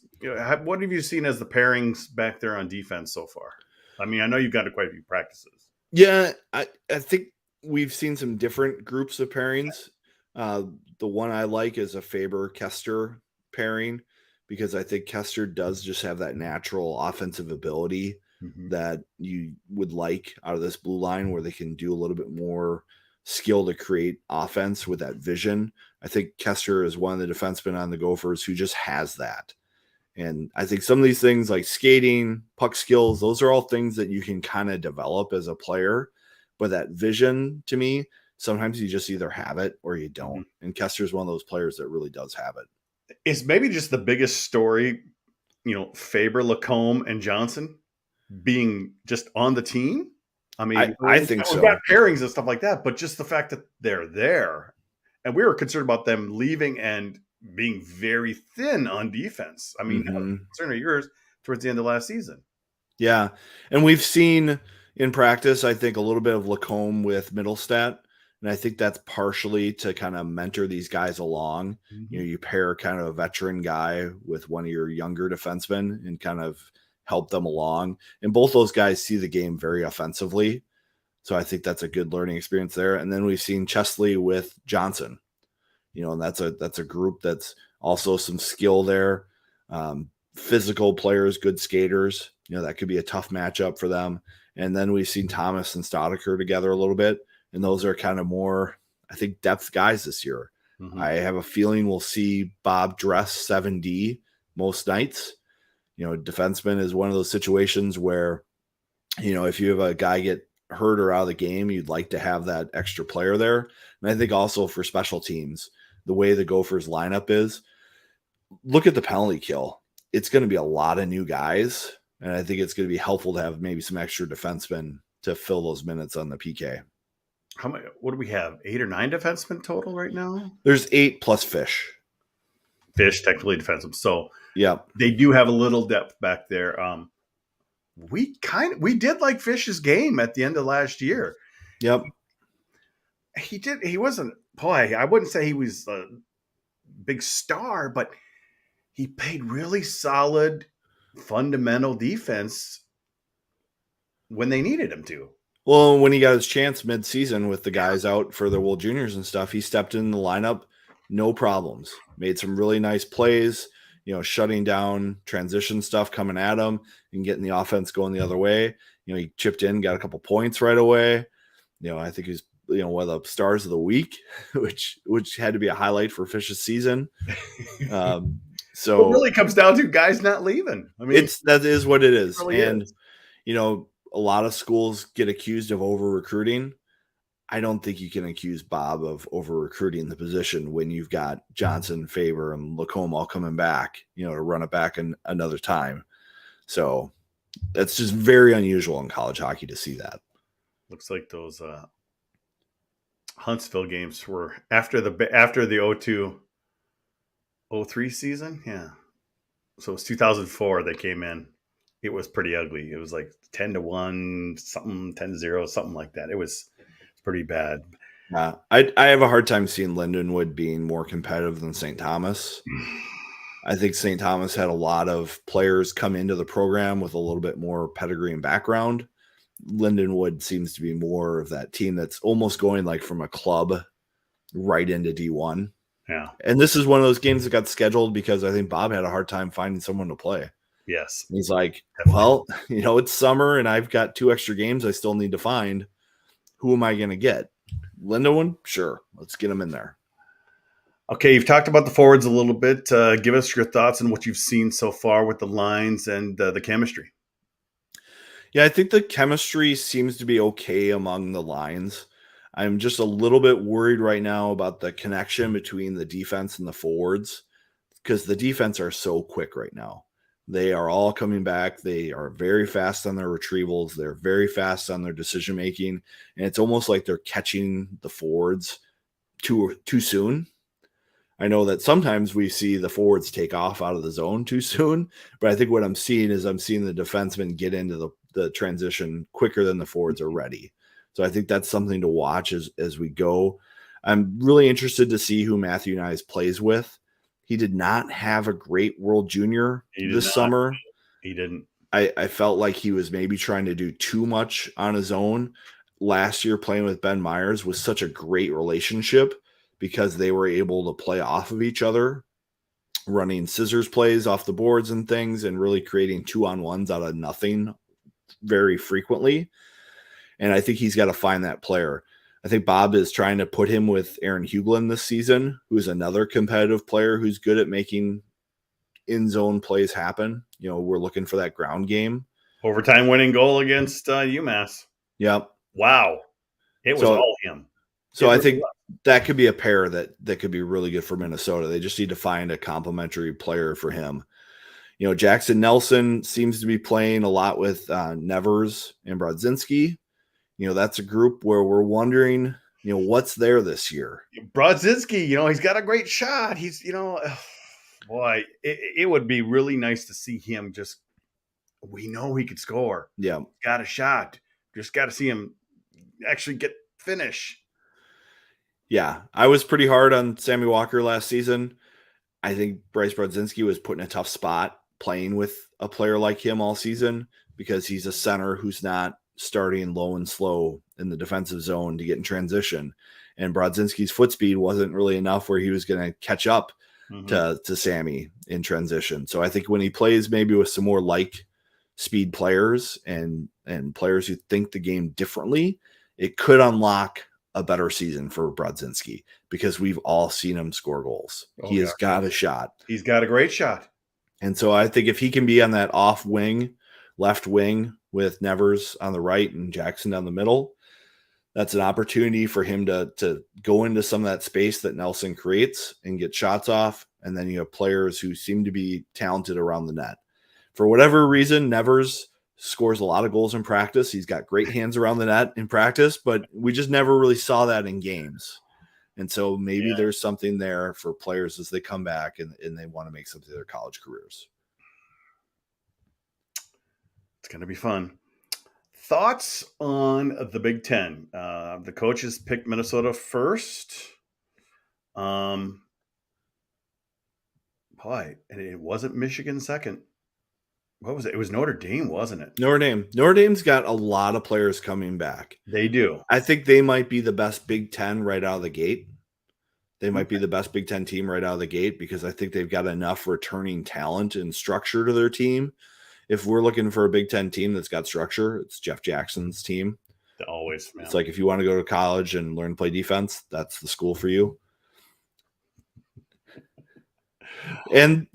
What have you seen as the pairings back there on defense so far? I mean, I know you've got quite a few practices. Yeah, I think we've seen some different groups of pairings. The one I like is a Faber-Kester pairing, because I think Kester does just have that natural offensive ability that you would like out of this blue line, where they can do a little bit more skill to create offense with that vision. I think Kester is one of the defensemen on the Gophers who just has that. And I think some of these things like skating, puck skills, those are all things that you can kind of develop as a player. But that vision, to me, sometimes you just either have it or you don't. And Kester is one of those players that really does have it. It's maybe just the biggest story, Faber, Lacombe, and Johnson being just on the team. I mean, I think so. We've got pairings and stuff like that, but just the fact that they're there, and we were concerned about them leaving and being very thin on defense. I mean, concern of yours towards the end of last season. Yeah, and we've seen in practice, I think, a little bit of Lacombe with Middlestat. And I think that's partially to kind of mentor these guys along. You pair kind of a veteran guy with one of your younger defensemen and kind of help them along. And both those guys see the game very offensively. So I think that's a good learning experience there. And then we've seen Chesley with Johnson, and that's a group that's also some skill there. Physical players, good skaters, that could be a tough matchup for them. And then we've seen Thomas and Staudiker together a little bit. And those are kind of more, I think, depth guys this year. I have a feeling we'll see Bob dress 7D most nights. Defenseman is one of those situations where, if you have a guy get hurt or out of the game, you'd like to have that extra player there. And I think also for special teams, the way the Gophers lineup is, look at the penalty kill. It's going to be a lot of new guys. And I think it's going to be helpful to have maybe some extra defensemen to fill those minutes on the PK. How many? What do we have? 8 or 9 defensemen total right now? There's 8 plus Fish. Fish, technically defensive. So yeah, they do have a little depth back there. We did like Fish's game at the end of last year. Yep. He wasn't, boy, I wouldn't say he was a big star, but he played really solid fundamental defense when they needed him to. Well, when he got his chance mid-season with the guys out for the World Juniors and stuff, he stepped in the lineup, no problems. Made some really nice plays, shutting down transition stuff coming at him and getting the offense going the other way. He chipped in, got a couple points right away. I think he's one of the stars of the week, which had to be a highlight for Fish's season. So it really comes down to guys not leaving. I mean, that is what it is. It really and is. A lot of schools get accused of over recruiting. I don't think you can accuse Bob of over recruiting the position when you've got Johnson, Faber, and Lacombe all coming back, to run it back another time. So that's just very unusual in college hockey to see that. Looks like those Huntsville games were after the 02-03 season. Yeah. So it was 2004 they came in. It was pretty ugly. It was like 10-1, something, 10-0, something like that. It was pretty bad. I have a hard time seeing Lindenwood being more competitive than St. Thomas. I think St. Thomas had a lot of players come into the program with a little bit more pedigree and background. Lindenwood seems to be more of that team that's almost going like from a club right into D1. Yeah. And this is one of those games that got scheduled because I think Bob had a hard time finding someone to play. Yes. He's like, Definitely. well, it's summer and I've got 2 extra games I still need to find. Who am I going to get? Lindenwood? Sure. Let's get him in there. Okay, you've talked about the forwards a little bit. Give us your thoughts on what you've seen so far with the lines and the chemistry. Yeah, I think the chemistry seems to be okay among the lines. I'm just a little bit worried right now about the connection between the defense and the forwards because the defense are so quick right now. They are all coming back. They are very fast on their retrievals. They're very fast on their decision making. And it's almost like they're catching the forwards too soon. I know that sometimes we see the forwards take off out of the zone too soon, but I think what I'm seeing is I'm seeing the defensemen get into the transition quicker than the forwards are ready. So I think that's something to watch as we go. I'm really interested to see who Matthew Nyes plays with. He did not have a great World Junior this summer. He didn't. I felt like he was maybe trying to do too much on his own. Last year playing with Ben Myers was such a great relationship because they were able to play off of each other, running scissors plays off the boards and things, and really creating 2-on-1s out of nothing very frequently. And I think he's got to find that player. I think Bob is trying to put him with Aaron Huglin this season, who's another competitive player who's good at making in-zone plays happen. We're looking for that ground game. Overtime winning goal against UMass. Yep. Wow. It was all him. So I think that could be a pair that could be really good for Minnesota. They just need to find a complementary player for him. Jackson Nelson seems to be playing a lot with Nevers and Brodzinski. That's a group where we're wondering, what's there this year. Brodzinski, he's got a great shot. He's, boy, it would be really nice to see him just, we know he could score. Yeah. Got a shot. Just got to see him actually get finish. Yeah, I was pretty hard on Sammy Walker last season. I think Bryce Brodzinski was put in a tough spot playing with a player like him all season because he's a center who's not starting low and slow in the defensive zone to get in transition. And Brodzinski's foot speed wasn't really enough where he was going to catch up to Sammy in transition. So I think when he plays maybe with some more like speed players and players who think the game differently, it could unlock a better season for Brodzinski because we've all seen him score goals. He has got a shot. He's got a great shot. And so I think if he can be on that off wing, left wing with Nevers on the right and Jackson down the middle, that's an opportunity for him to go into some of that space that Nelson creates and get shots off. And then you have players who seem to be talented around the net. For whatever reason, Nevers scores a lot of goals in practice. He's got great hands around the net in practice, but we just never really saw that in games. And so maybe there's something there for players as they come back and they want to make something of their college careers. It's going to be fun. Thoughts on the Big Ten? The coaches picked Minnesota first. Boy, and it wasn't Michigan second. What was it? It was Notre Dame, wasn't it? Notre Dame. Notre Dame's got a lot of players coming back. They do. I think they might be the best Big Ten right out of the gate. They might be the best Big Ten team right out of the gate because I think they've got enough returning talent and structure to their team. If we're looking for a Big Ten team that's got structure, it's Jeff Jackson's team. Always, man. It's like if you want to go to college and learn to play defense, that's the school for you. And,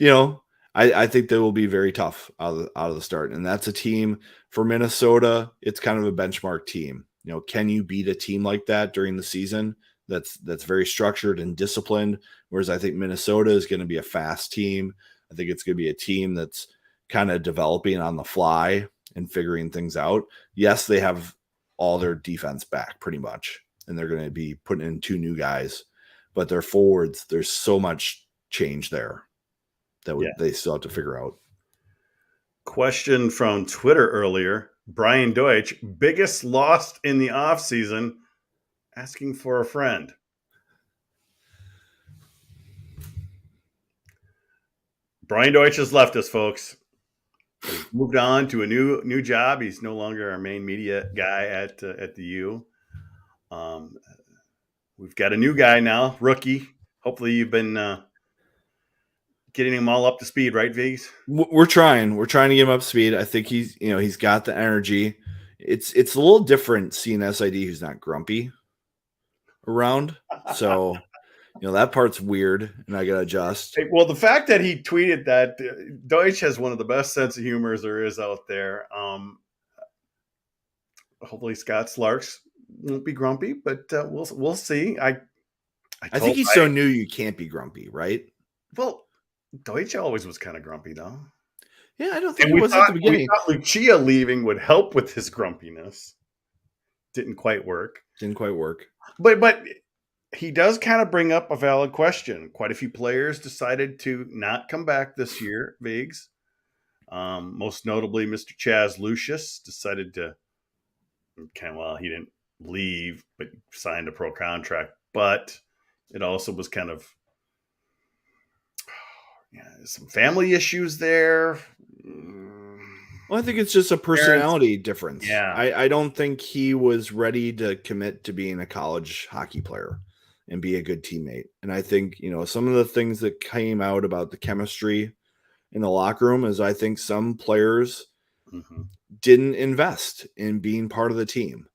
I think they will be very tough out of the start. And that's a team for Minnesota. It's kind of a benchmark team. Can you beat a team like that during the season that's very structured and disciplined? Whereas I think Minnesota is going to be a fast team. I think it's going to be a team that's kind of developing on the fly and figuring things out. Yes, they have all their defense back pretty much, and they're going to be putting in 2 new guys. But their forwards, there's so much change there that they still have to figure out. Question from Twitter earlier. Brian Deutsch, biggest loss in the offseason, asking for a friend. Brian Deutsch has left us, folks. He's moved on to a new job. He's no longer our main media guy at the U. We've got a new guy now, rookie. Hopefully, you've been getting him all up to speed, right, Vigs? We're trying to get him up to speed. I think he's got the energy. It's a little different seeing SID who's not grumpy around. So, that part's weird, and I got to adjust. Well, the fact that he tweeted that Deutsch has one of the best sense of humors there is out there. Hopefully, Scott Slarks won't be grumpy, but we'll see. I think he's so new you can't be grumpy, right? Well, Deutsch always was kind of grumpy, though. Yeah, I don't think he was at the beginning. We thought Lucia leaving would help with his grumpiness. Didn't quite work. But he does kind of bring up a valid question. Quite a few players decided to not come back this year, Vigs. Most notably, Mr. Chaz Lucius decided to. He didn't leave, but signed a pro contract. But it also was kind of some family issues there. Well, I think it's just a personality difference. Yeah. I don't think he was ready to commit to being a college hockey player and be a good teammate. And I think, some of the things that came out about the chemistry in the locker room is I think some players didn't invest in being part of the team.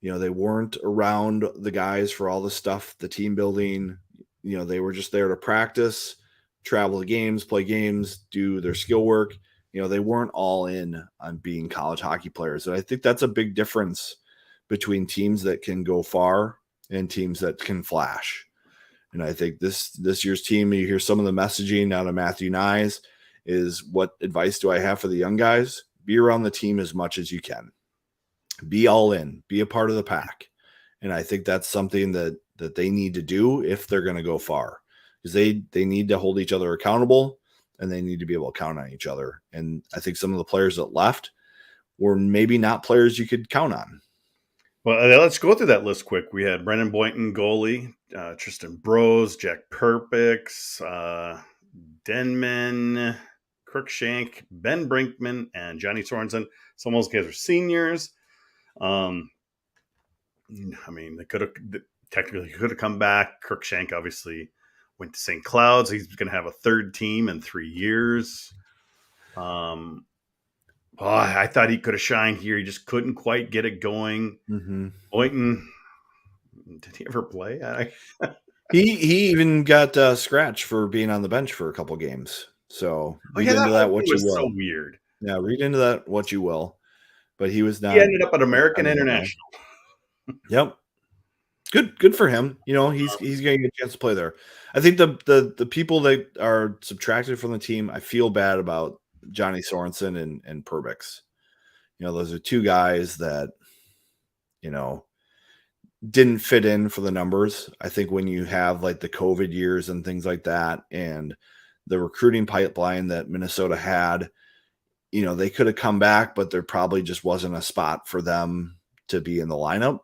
They weren't around the guys for all the stuff, the team building. They were just there to practice, travel to games, play games, do their skill work. They weren't all in on being college hockey players. And I think that's a big difference between teams that can go far and teams that can flash. And I think this year's team, you hear some of the messaging out of Matthew Nyes is, what advice do I have for the young guys? Be around the team as much as you can. Be all in. Be a part of the pack. And I think that's something that they need to do if they're going to go far. Because they need to hold each other accountable, and they need to be able to count on each other. And I think some of the players that left were maybe not players you could count on. Well, let's go through that list quick. We had Brendan Boynton, goalie, Tristan Brose, Jack Perpix, Denman, Cruikshank, Ben Brinkman, and Johnny Sorensen. Some of those guys are seniors. They technically could have come back. Cruikshank obviously went to St. Cloud's. He's going to have a third team in 3 years. I thought he could have shined here. He just couldn't quite get it going. Boynton, did he ever play? He even got scratched for being on the bench for a couple games. So read into that what you will. So weird. Yeah, read into that what you will. But he was not. He ended up at American International. Yep. Good for him. He's getting a chance to play there. I think the people that are subtracted from the team, I feel bad about Johnny Sorensen and Perbix. Those are two guys that, didn't fit in for the numbers. I think when you have like the COVID years and things like that, and the recruiting pipeline that Minnesota had, they could have come back, but there probably just wasn't a spot for them to be in the lineup.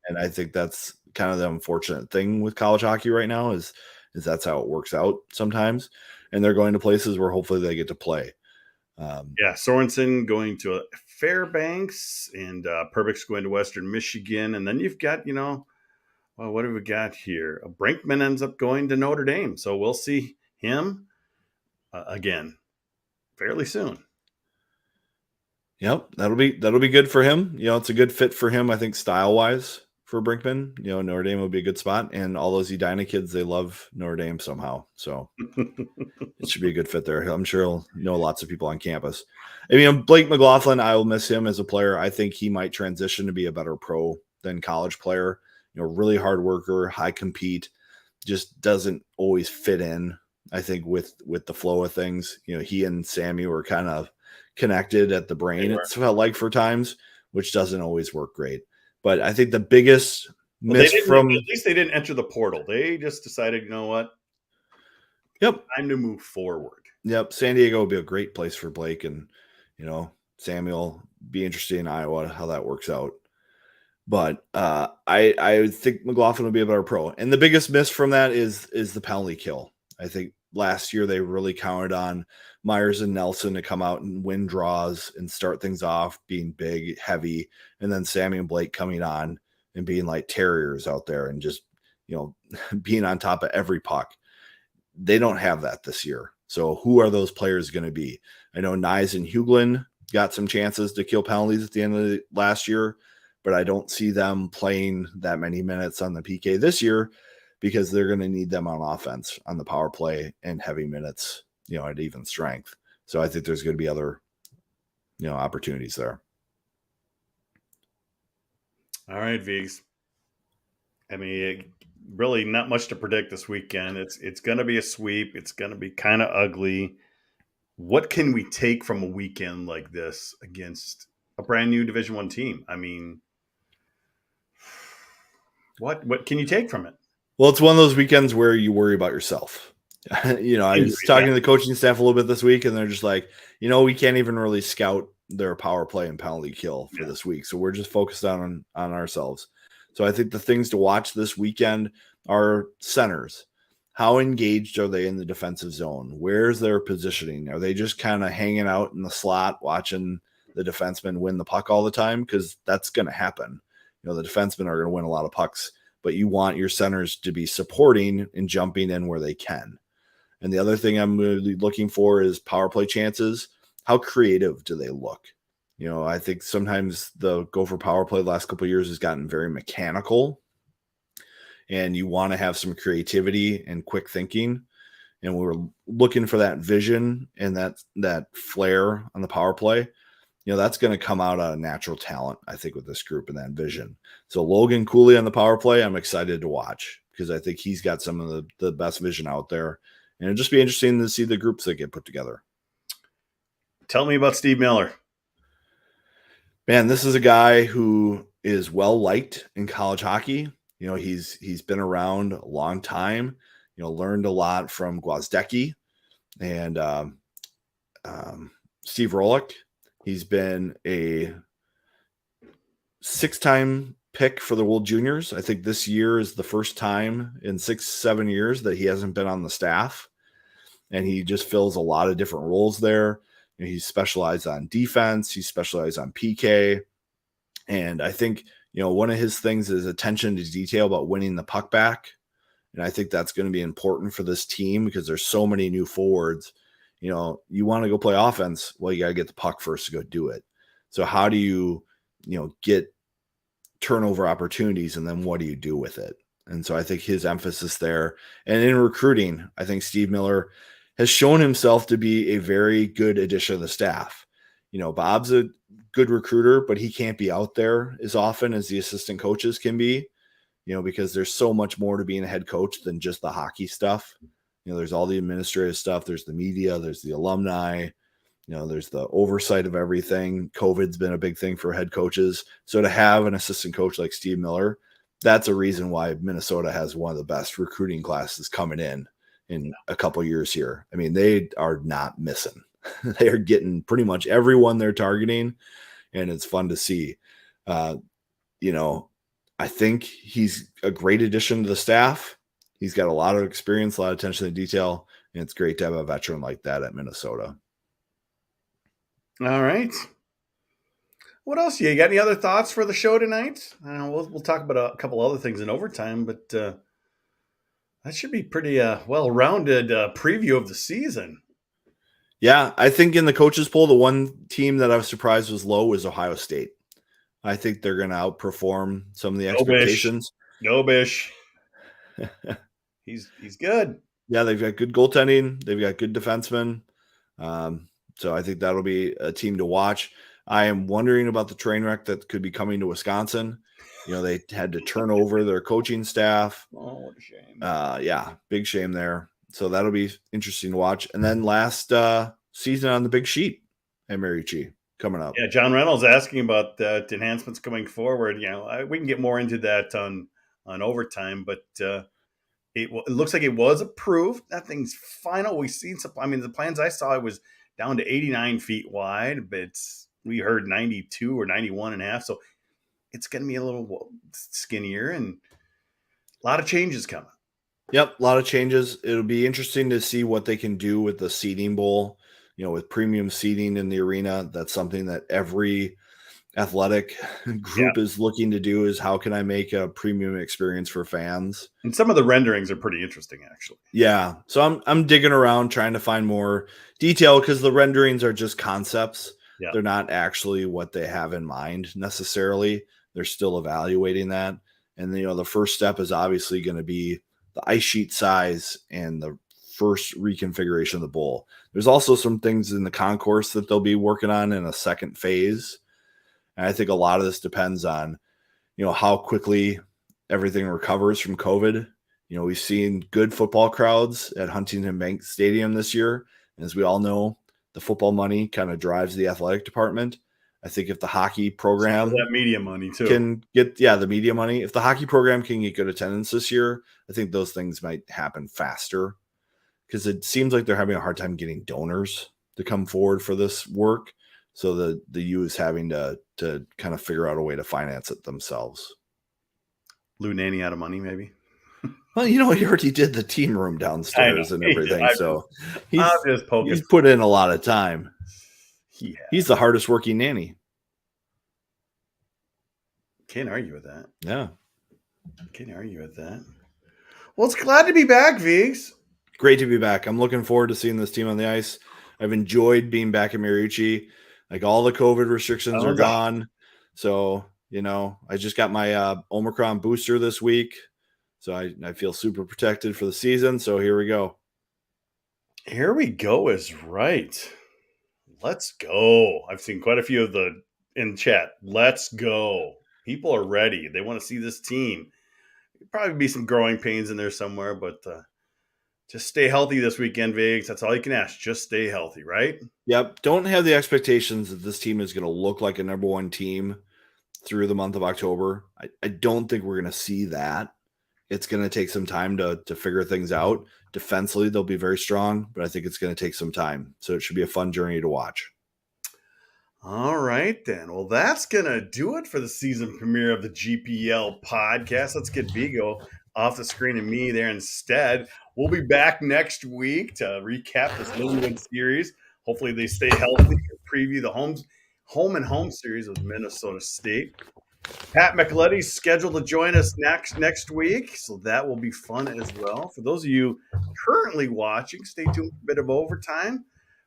And I think that's kind of the unfortunate thing with college hockey right now is that's how it works out sometimes. And they're going to places where hopefully they get to play. Sorensen going to Fairbanks and Perbix going to Western Michigan. And then you've got, what have we got here? Brinkman ends up going to Notre Dame. So we'll see him again fairly soon. Yep, that'll be good for him. It's a good fit for him, I think, style-wise for Brinkman. Notre Dame will be a good spot. And all those Edina kids, they love Notre Dame somehow. So it should be a good fit there. I'm sure he'll know lots of people on campus. Blake McLaughlin, I will miss him as a player. I think he might transition to be a better pro than college player. Really hard worker, high compete, just doesn't always fit in, I think, with the flow of things. He and Sammy were kind of connected at the brain, it felt like, for times, which doesn't always work great. But I think the biggest miss at least they didn't enter the portal. They just decided, you know what? Yep. Time to move forward. Yep. San Diego would be a great place for Blake, and Samuel, be interested in Iowa, how that works out. But I think McLaughlin will be a better pro. And the biggest miss from that is the penalty kill. I think last year they really counted on Myers and Nelson to come out and win draws and start things off being big, heavy, and then Sammy and Blake coming on and being like terriers out there and just, being on top of every puck. They don't have that this year. So who are those players going to be? I know Nyes and Huglin got some chances to kill penalties at the end of the last year, but I don't see them playing that many minutes on the PK this year because they're going to need them on offense, on the power play and heavy minutes, at even strength. So I think there's going to be other, opportunities there. All right, Viggs. I mean, really not much to predict this weekend. It's going to be a sweep. It's going to be kind of ugly. What can we take from a weekend like this against a brand new Division I team? I mean, what can you take from it? Well, it's one of those weekends where you worry about yourself. I was talking to the coaching staff a little bit this week, and they're just like, we can't even really scout their power play and penalty kill for this week. So we're just focused on ourselves. So I think the things to watch this weekend are centers. How engaged are they in the defensive zone? Where's their positioning? Are they just kind of hanging out in the slot watching the defenseman win the puck all the time? Because that's going to happen. The defensemen are going to win a lot of pucks, but you want your centers to be supporting and jumping in where they can. And the other thing I'm really looking for is power play chances. How creative do they look? I think sometimes the Gopher power play the last couple of years has gotten very mechanical, and you want to have some creativity and quick thinking. And we were looking for that vision and that flair on the power play. That's going to come out of natural talent, I think, with this group and that vision. So Logan Cooley on the power play, I'm excited to watch because I think he's got some of the best vision out there. And it'll just be interesting to see the groups that get put together. Tell me about Steve Miller. Man, this is a guy who is well-liked in college hockey. He's been around a long time, learned a lot from Gwozdecki and Steve Rolick. He's been a 6-time pick for the World Juniors. I think this year is the first time in 6-7 years that he hasn't been on the staff. And he just fills a lot of different roles there. He's specialized on defense. He's specialized on PK. And I think, one of his things is attention to detail about winning the puck back. And I think that's going to be important for this team because there's so many new forwards. You want to go play offense. Well, you got to get the puck first to go do it. So how do you, get turnover opportunities and then what do you do with it? And so I think his emphasis there. And in recruiting, I think Steve Miller has shown himself to be a very good addition to the staff. Bob's a good recruiter, but he can't be out there as often as the assistant coaches can be, because there's so much more to being a head coach than just the hockey stuff. There's all the administrative stuff. There's the media. There's the alumni. There's the oversight of everything. COVID's been a big thing for head coaches. So to have an assistant coach like Steve Miller, that's a reason why Minnesota has one of the best recruiting classes coming in a couple years here. I mean, they are not missing. They are getting pretty much everyone they're targeting, and it's fun to see. I think he's a great addition to the staff. He's got a lot of experience, a lot of attention to detail, and it's great to have a veteran like that at Minnesota. All right. What else? You got any other thoughts for the show tonight? We'll talk about a couple other things in overtime, but that should be pretty well-rounded preview of the season. Yeah, I think in the coaches poll, the one team that I was surprised was low was Ohio State. I think they're going to outperform some of the expectations. No Bish. He's good. Yeah, they've got good goaltending. They've got good defensemen. So I think that'll be a team to watch. I am wondering about the train wreck that could be coming to Wisconsin. They had to turn over their coaching staff. Oh, what a shame. Yeah, big shame there. So that'll be interesting to watch. And then last season on the big sheet at Mariucci coming up. Yeah, John Reynolds asking about that enhancements coming forward. We can get more into that on overtime, but it looks like it was approved. Nothing's final. We've seen some. I mean, the plans I saw, it was down to 89 feet wide, but we heard 92 or 91 and a half. So it's going to be a little skinnier and a lot of changes coming. Yep, a lot of changes. It'll be interesting to see what they can do with the seating bowl, with premium seating in the arena. That's something that every athletic group is looking to do, is how can I make a premium experience for fans? And some of the renderings are pretty interesting, actually. Yeah. So I'm digging around trying to find more detail, because the renderings are just concepts. Yeah. They're not actually what they have in mind necessarily. They're still evaluating that. And the first step is obviously going to be the ice sheet size and the first reconfiguration of the bowl. There's also some things in the concourse that they'll be working on in a second phase. And I think a lot of this depends on, how quickly everything recovers from COVID. We've seen good football crowds at Huntington Bank Stadium this year. And as we all know, the football money kind of drives the athletic department. I think if the hockey program that media money too can get, the media money, if the hockey program can get good attendance this year, I think those things might happen faster, because it seems like they're having a hard time getting donors to come forward for this work. So the U is having to kind of figure out a way to finance it themselves. Lou Nanny out of money, maybe. Well, he already did the team room downstairs and everything. So he's put in a lot of time. He's the hardest working nanny. Can't argue with that. Yeah. Can't argue with that. Well, it's glad to be back, Vigs. Great to be back. I'm looking forward to seeing this team on the ice. I've enjoyed being back at Mariucci. Like, all the COVID restrictions are gone. So, I just got my Omicron booster this week. So I feel super protected for the season. So here we go. Here we go is right. Let's go. I've seen quite a few of in chat. Let's go. People are ready. They want to see this team. There'll probably be some growing pains in there somewhere, but just stay healthy this weekend, Vigs. That's all you can ask. Just stay healthy, right? Yep. Don't have the expectations that this team is going to look like a number one team through the month of October. I don't think we're going to see that. It's going to take some time to figure things out. Defensively, they'll be very strong, but I think it's going to take some time. So it should be a fun journey to watch. All right, then. Well, that's going to do it for the season premiere of the GPL podcast. Let's get Vigo off the screen and me there instead. We'll be back next week to recap this limited series. Hopefully they stay healthy and preview the home and home series with Minnesota State. Pat McLetty's scheduled to join us next week, so that will be fun as well. For those of you currently watching, stay tuned for a bit of overtime.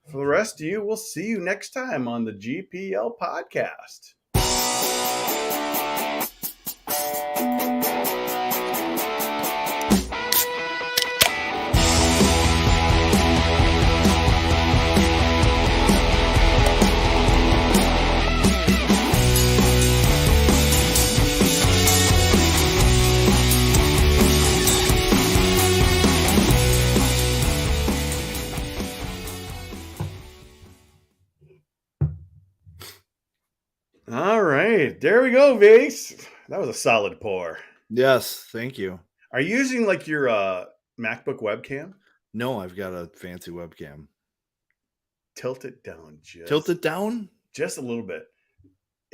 For the rest of you, we'll see you next time on the GPL podcast. All right, there we go, Vase. That was a solid pour. Yes, thank you. Are you using like your MacBook webcam? No, I've got a fancy webcam. Tilt it down. Tilt it down? Just a little bit.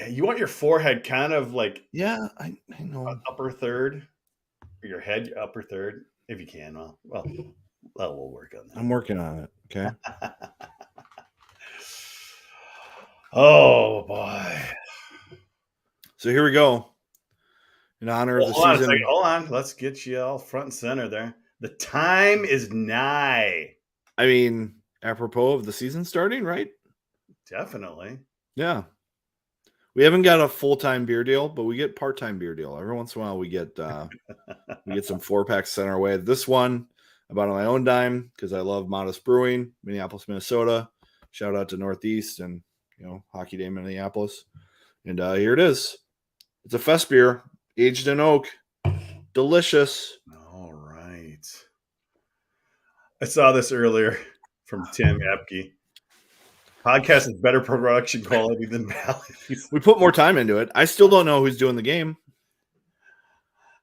You want your forehead kind of like... Yeah, I know. Upper third. Or your head, your upper third. If you can. Well, that will work on that. I'm working on it. Okay. Oh, boy. So here we go. In honor of the season. Hold on. Let's get you all front and center there. The time is nigh. I mean, apropos of the season starting, right? Definitely. Yeah. We haven't got a full-time beer deal, but we get part-time beer deal. Every once in a while we get some 4-packs sent our way. This one, I bought on my own dime because I love Modest Brewing, Minneapolis, Minnesota. Shout out to Northeast and Hockey Day Minneapolis. And here it is. It's a fest beer, aged in oak. Delicious. All right. I saw this earlier from Tim Epke. Podcast is better production quality than Valley's. We put more time into it. I still don't know who's doing the game.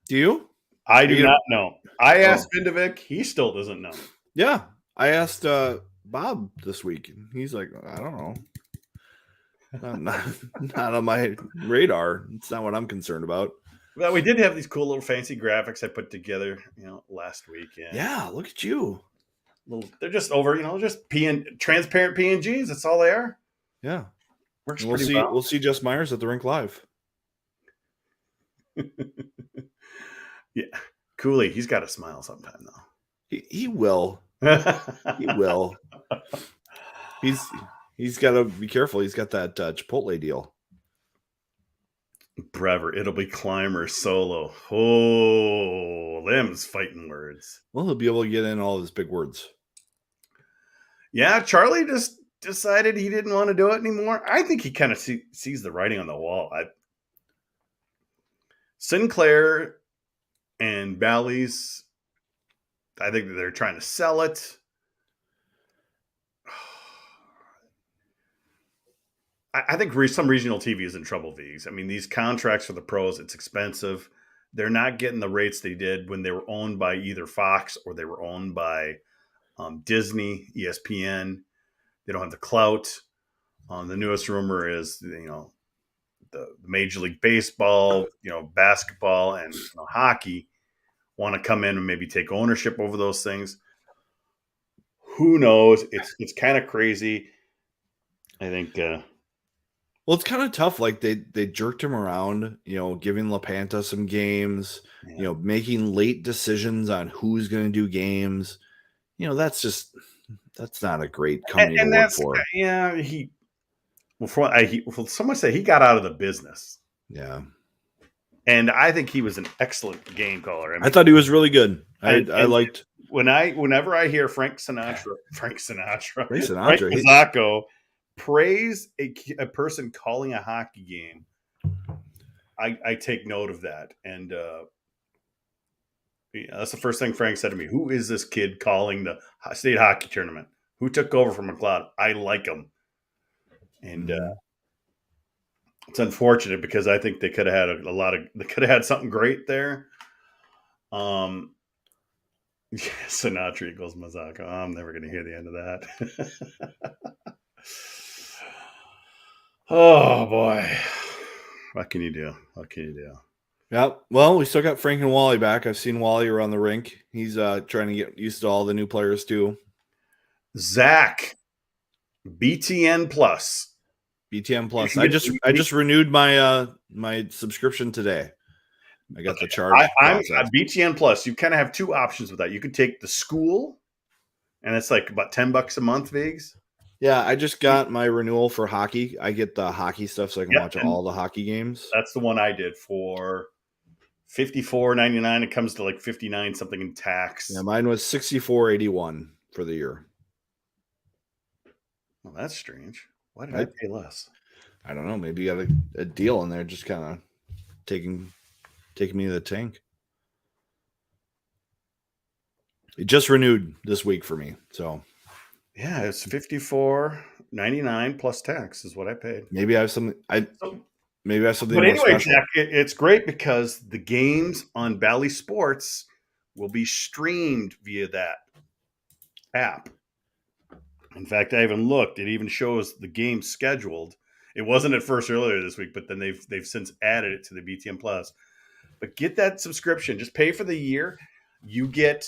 Do you? I do not know. I asked Vindovic. He still doesn't know. Yeah. I asked Bob this week. And he's like, I don't know. Not on my radar. It's not what I'm concerned about. Well, we did have these cool little fancy graphics I put together, last weekend. Yeah, look at you. They're just over, just transparent PNGs. That's all they are. Yeah. Works We'll pretty see. well. We'll see Jess Myers at the rink live. Yeah, Cooley, he's got to smile sometime though. He will. He will. He's got to be careful. He's got that Chipotle deal. Brever, it'll be climber solo. Oh, them's fighting words. Well, he'll be able to get in all his big words. Yeah, Charlie just decided he didn't want to do it anymore. I think he kind of sees the writing on the wall. Sinclair and Bally's, I think they're trying to sell it. I think some regional TV is in trouble, V's. I mean, these contracts for the pros, it's expensive. They're not getting the rates they did when they were owned by either Fox or they were owned by Disney, ESPN. They don't have the clout. The newest rumor is, the Major League Baseball, basketball, and hockey want to come in and maybe take ownership over those things. Who knows? It's kind of crazy. I think. Well, it's kind of tough. Like they jerked him around, giving LaPanta some games, making late decisions on who's going to do games. That's not a great company to work for. Yeah, someone say he got out of the business. Yeah. And I think he was an excellent game caller. I thought he was really good. I liked whenever I hear Frank Kozako praise a person calling a hockey game, I take note of that. And that's the first thing Frank said to me. Who is this kid calling the state hockey tournament? Who took over from McLeod? I like him. And it's unfortunate because I think they could have had they could have had something great there. Sinatra equals Mazaka. I'm never going to hear the end of that. Oh boy. What can you do? Yeah. Well, we still got Frank and Wally back. I've seen Wally around the rink. He's trying to get used to all the new players too. Zach, BTN Plus. I just renewed my my subscription today. I got the charge. I'm at BTN Plus. You kind of have two options with that. You could take the school, and it's like about $10 a month, Vigs. Yeah, I just got my renewal for hockey. I get the hockey stuff so I can watch all the hockey games. That's the one I did for $54.99. It comes to like $59 something in tax. Yeah, mine was $64.81 for the year. Well, that's strange. Why did I pay less? I don't know. Maybe you got a deal in there, just kind of taking me to the tank. It just renewed this week for me, so. Yeah, it's $54.99 plus tax is what I paid. Maybe I have something. Maybe I have something. But more anyway, special. Jack, it's great because the games on Bally Sports will be streamed via that app. In fact, I even looked. It even shows the games scheduled. It wasn't at first earlier this week, but then they've since added it to the BTN Plus. But get that subscription. Just pay for the year. You get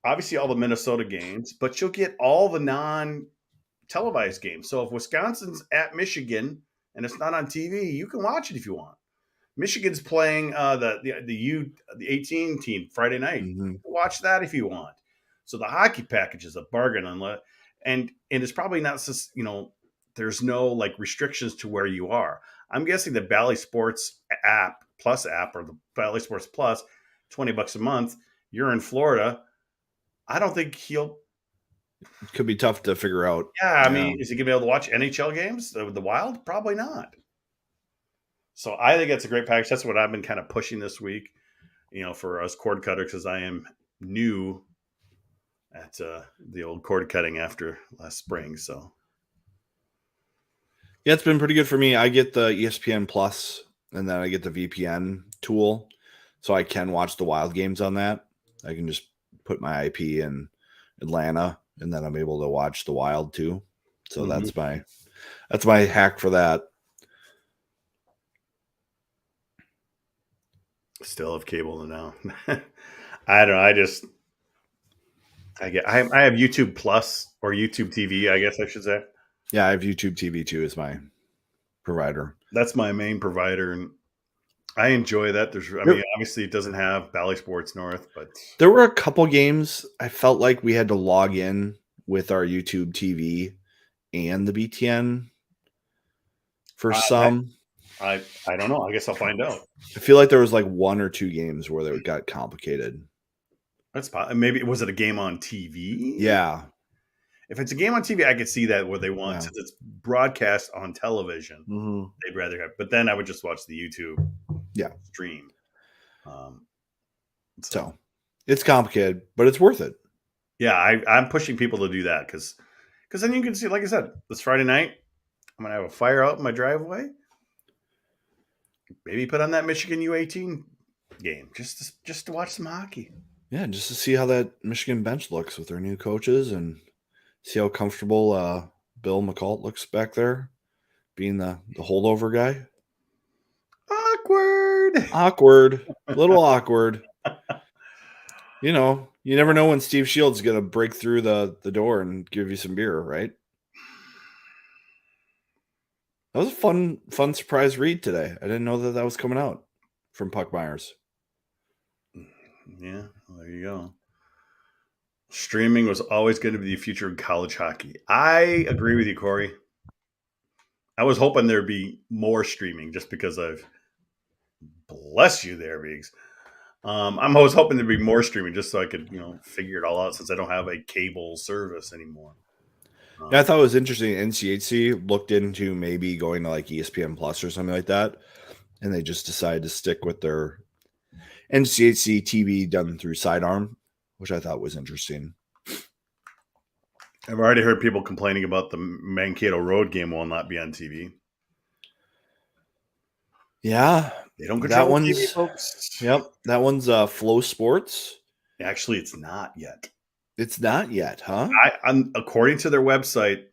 obviously all the Minnesota games, but you'll get all the non-televised games. So if Wisconsin's at Michigan and it's not on TV, you can watch it if you want. Michigan's playing the 18 team Friday night. Mm-hmm. You can watch that if you want. So the hockey package is a bargain, and it's probably not just, there's no like restrictions to where you are. I'm guessing the Bally Sports app or the Bally Sports Plus, $20 a month. You're in Florida. I don't think it could be tough to figure out. Yeah, I mean, is he going to be able to watch NHL games with the Wild? Probably not. So I think that's a great package. That's what I've been kind of pushing this week, for us cord cutters, because I am new at the old cord cutting after last spring. So yeah, it's been pretty good for me. I get the ESPN Plus, and then I get the VPN tool, so I can watch the Wild games on that. I can just put my IP in Atlanta, and then I'm able to watch the Wild too. So that's my hack for that. Still have cable now. I don't know. I have YouTube Plus or YouTube TV, I guess I should say. Yeah, I have YouTube TV too as my provider. That's my main provider, and I enjoy that. Obviously it doesn't have Bally Sports North, but There were a couple games I felt like we had to log in with our YouTube TV and the BTN for some. I don't know. I guess I'll find out. I feel like there was like 1 or 2 games where it got complicated. Maybe was it a game on TV? Yeah. If it's a game on TV, I could see that where they want since it's broadcast on television, they'd rather have. But then I would just watch the YouTube stream. So it's complicated, but it's worth it. Yeah, I'm pushing people to do that because then you can see, like I said, this Friday night, I'm gonna have a fire out in my driveway. Maybe put on that Michigan U18 game just to watch some hockey. Yeah, just to see how that Michigan bench looks with their new coaches and see how comfortable Bill McCall looks back there, being the holdover guy. Awkward. A little awkward. You know, you never know when Steve Shields is going to break through the door and give you some beer, right? That was a fun surprise read today. I didn't know that was coming out from Puck Myers. Yeah, well, there you go. Streaming was always going to be the future of college hockey. I agree with you, Corey. I was hoping there'd be more streaming just because I've bless you there, Biggs. I was hoping there'd be more streaming just so I could, figure it all out since I don't have a cable service anymore. Yeah, I thought it was interesting. NCHC looked into maybe going to like ESPN Plus or something like that, and they just decided to stick with their NCHC TV done through Sidearm, which I thought was interesting. I've already heard people complaining about the Mankato Road game will not be on TV. Yeah, they don't control that TV, folks. Yep, that one's Flow Sports. Actually, it's not yet. It's not yet, huh? According to their website,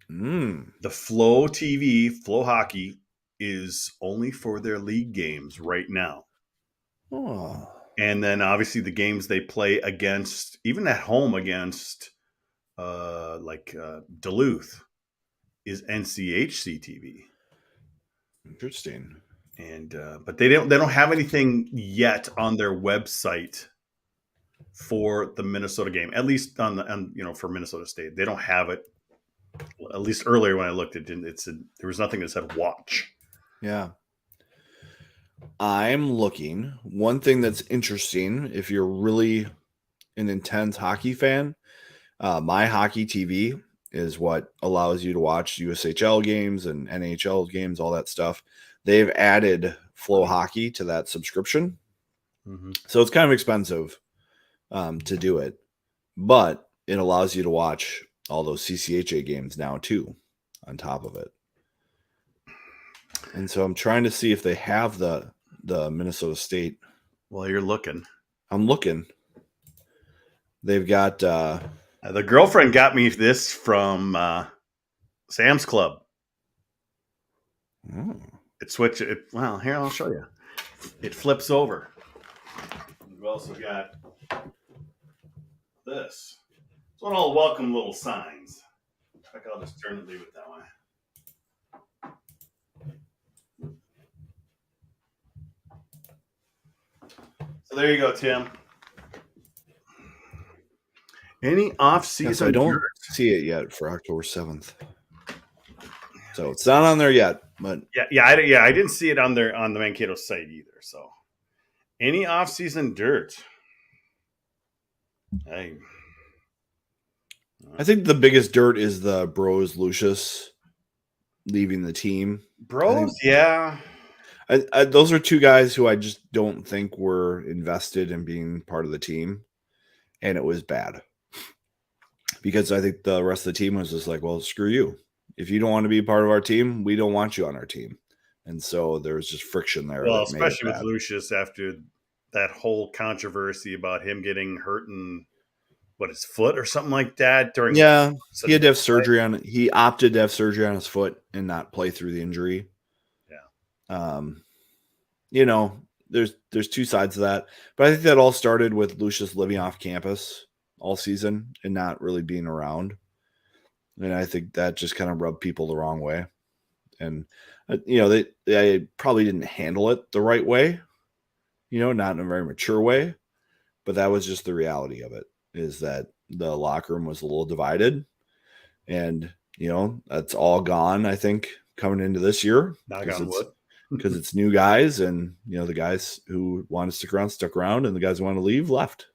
the Flow TV, Flow Hockey, is only for their league games right now. Oh. And then obviously the games they play against, even at home against Duluth, is NCHC TV. Interesting. And but they don't have anything yet on their website for the Minnesota game. At least for Minnesota State, they don't have it. At least earlier when I looked, there was nothing that said watch. Yeah. I'm looking. One thing that's interesting, if you're really an intense hockey fan, My Hockey TV is what allows you to watch USHL games and NHL games, all that stuff. They've added Flow Hockey to that subscription. Mm-hmm. So it's kind of expensive to do it, but it allows you to watch all those CCHA games now too on top of it. And so I'm trying to see if they have the Minnesota State. Well, you're looking. I'm looking. They've got the girlfriend got me this from Sam's Club. Oh. Well, here, I'll show you. It flips over. We've also got this. It's one of all welcome little signs. In fact, I'll just turn and leave it that way. So there you go, Tim. Any off-season? Yes, I don't see it yet for October 7th. So it's not on there yet, but I didn't see it on the Mankato site either. So any off-season dirt? I think the biggest dirt is the Bros Lucius leaving the team. Bros, yeah. Those are two guys who I just don't think were invested in being part of the team, and it was bad because I think the rest of the team was just like, well, screw you. If you don't want to be part of our team, we don't want you on our team. And so there was just friction there. Well, especially with Lucius after that whole controversy about him getting hurt in his foot or something like that during. Yeah, he had to have surgery on it. He opted to have surgery on his foot and not play through the injury. Yeah. there's two sides to that, but I think that all started with Lucius living off campus all season and not really being around, and I think that just kind of rubbed people the wrong way, and they probably didn't handle it the right way, not in a very mature way, but that was just the reality of it, is that the locker room was a little divided, and that's all gone, I think, coming into this year. Knock on wood. Because it's new guys, and the guys who want to stick around stuck around, and the guys who want to leave left.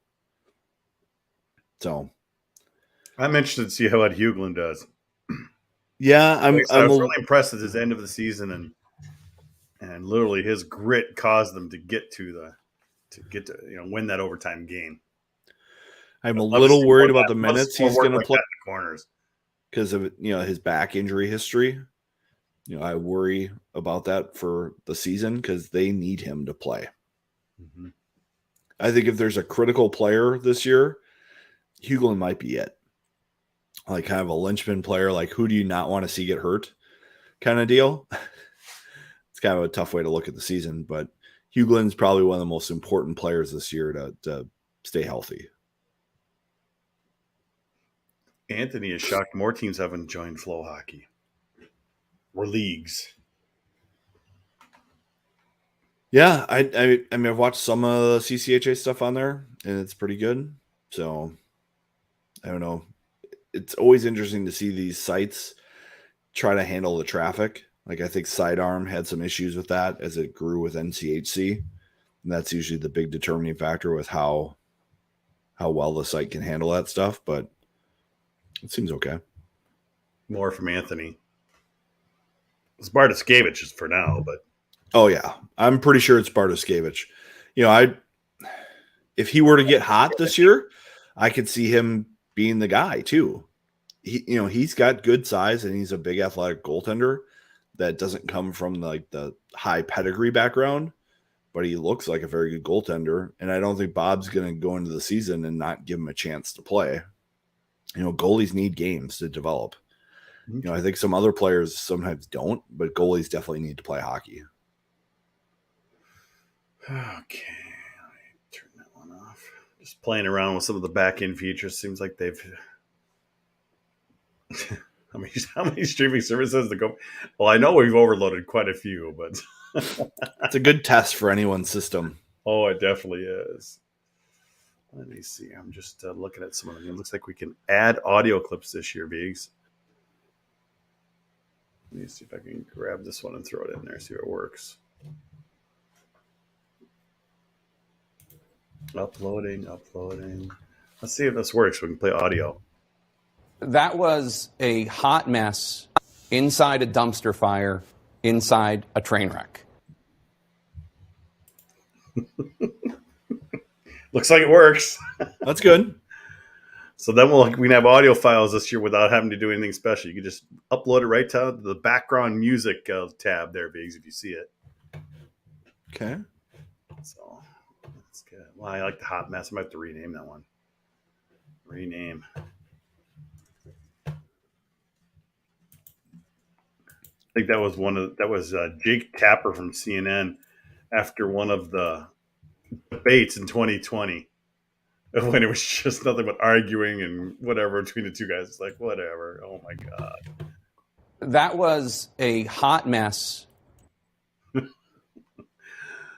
So I'm interested to see how Ed Hughlin does. Yeah, I was really impressed at his end of the season, and literally his grit caused them to get to win that overtime game. I'm a little worried about the minutes he's going to play in the corners because of his back injury history. I worry about that for the season because they need him to play. Mm-hmm. I think if there's a critical player this year, Hughlin might be it. Like kind of a linchpin player, like who do you not want to see get hurt kind of deal. It's kind of a tough way to look at the season, but Hughlin's probably one of the most important players this year to stay healthy. Anthony is shocked more teams haven't joined Flow Hockey or leagues. Yeah, I mean, I've watched some of the CCHA stuff on there, and it's pretty good. So, I don't know. It's always interesting to see these sites try to handle the traffic. Like I think Sidearm had some issues with that as it grew with NCHC, and that's usually the big determining factor with how well the site can handle that stuff. But it seems okay. More from Anthony. It's Bartoskevich for now, but oh yeah, I'm pretty sure it's Bartoskevich. If he were to get hot this year, I could see him being the guy too. He's got good size and he's a big athletic goaltender that doesn't come from like the high pedigree background, but he looks like a very good goaltender. And I don't think Bob's going to go into the season and not give him a chance to play. Goalies need games to develop. I think some other players sometimes don't, but goalies definitely need to play hockey. Okay, let me turn that one off. Just playing around with some of the back end features. Seems like they've how many streaming services to go? Well, I know we've overloaded quite a few, but it's a good test for anyone's system. Oh, it definitely is. Let me see. I'm just looking at some of them. It looks like we can add audio clips this year, Biggs. Let me see if I can grab this one and throw it in there, see if it works. Uploading. Let's see if this works. We can play audio. That was a hot mess inside a dumpster fire, inside a train wreck. Looks like it works. That's good. So then we can have audio files this year without having to do anything special. You can just upload it right to the background music tab there, Biggs, if you see it. Okay. So that's good. Well, I like the hot mess. I might have to rename that one. Rename. I think that was Jake Tapper from CNN after one of the debates in 2020 when it was just nothing but arguing and whatever between the two guys. It's like, whatever. Oh my God. That was a hot mess.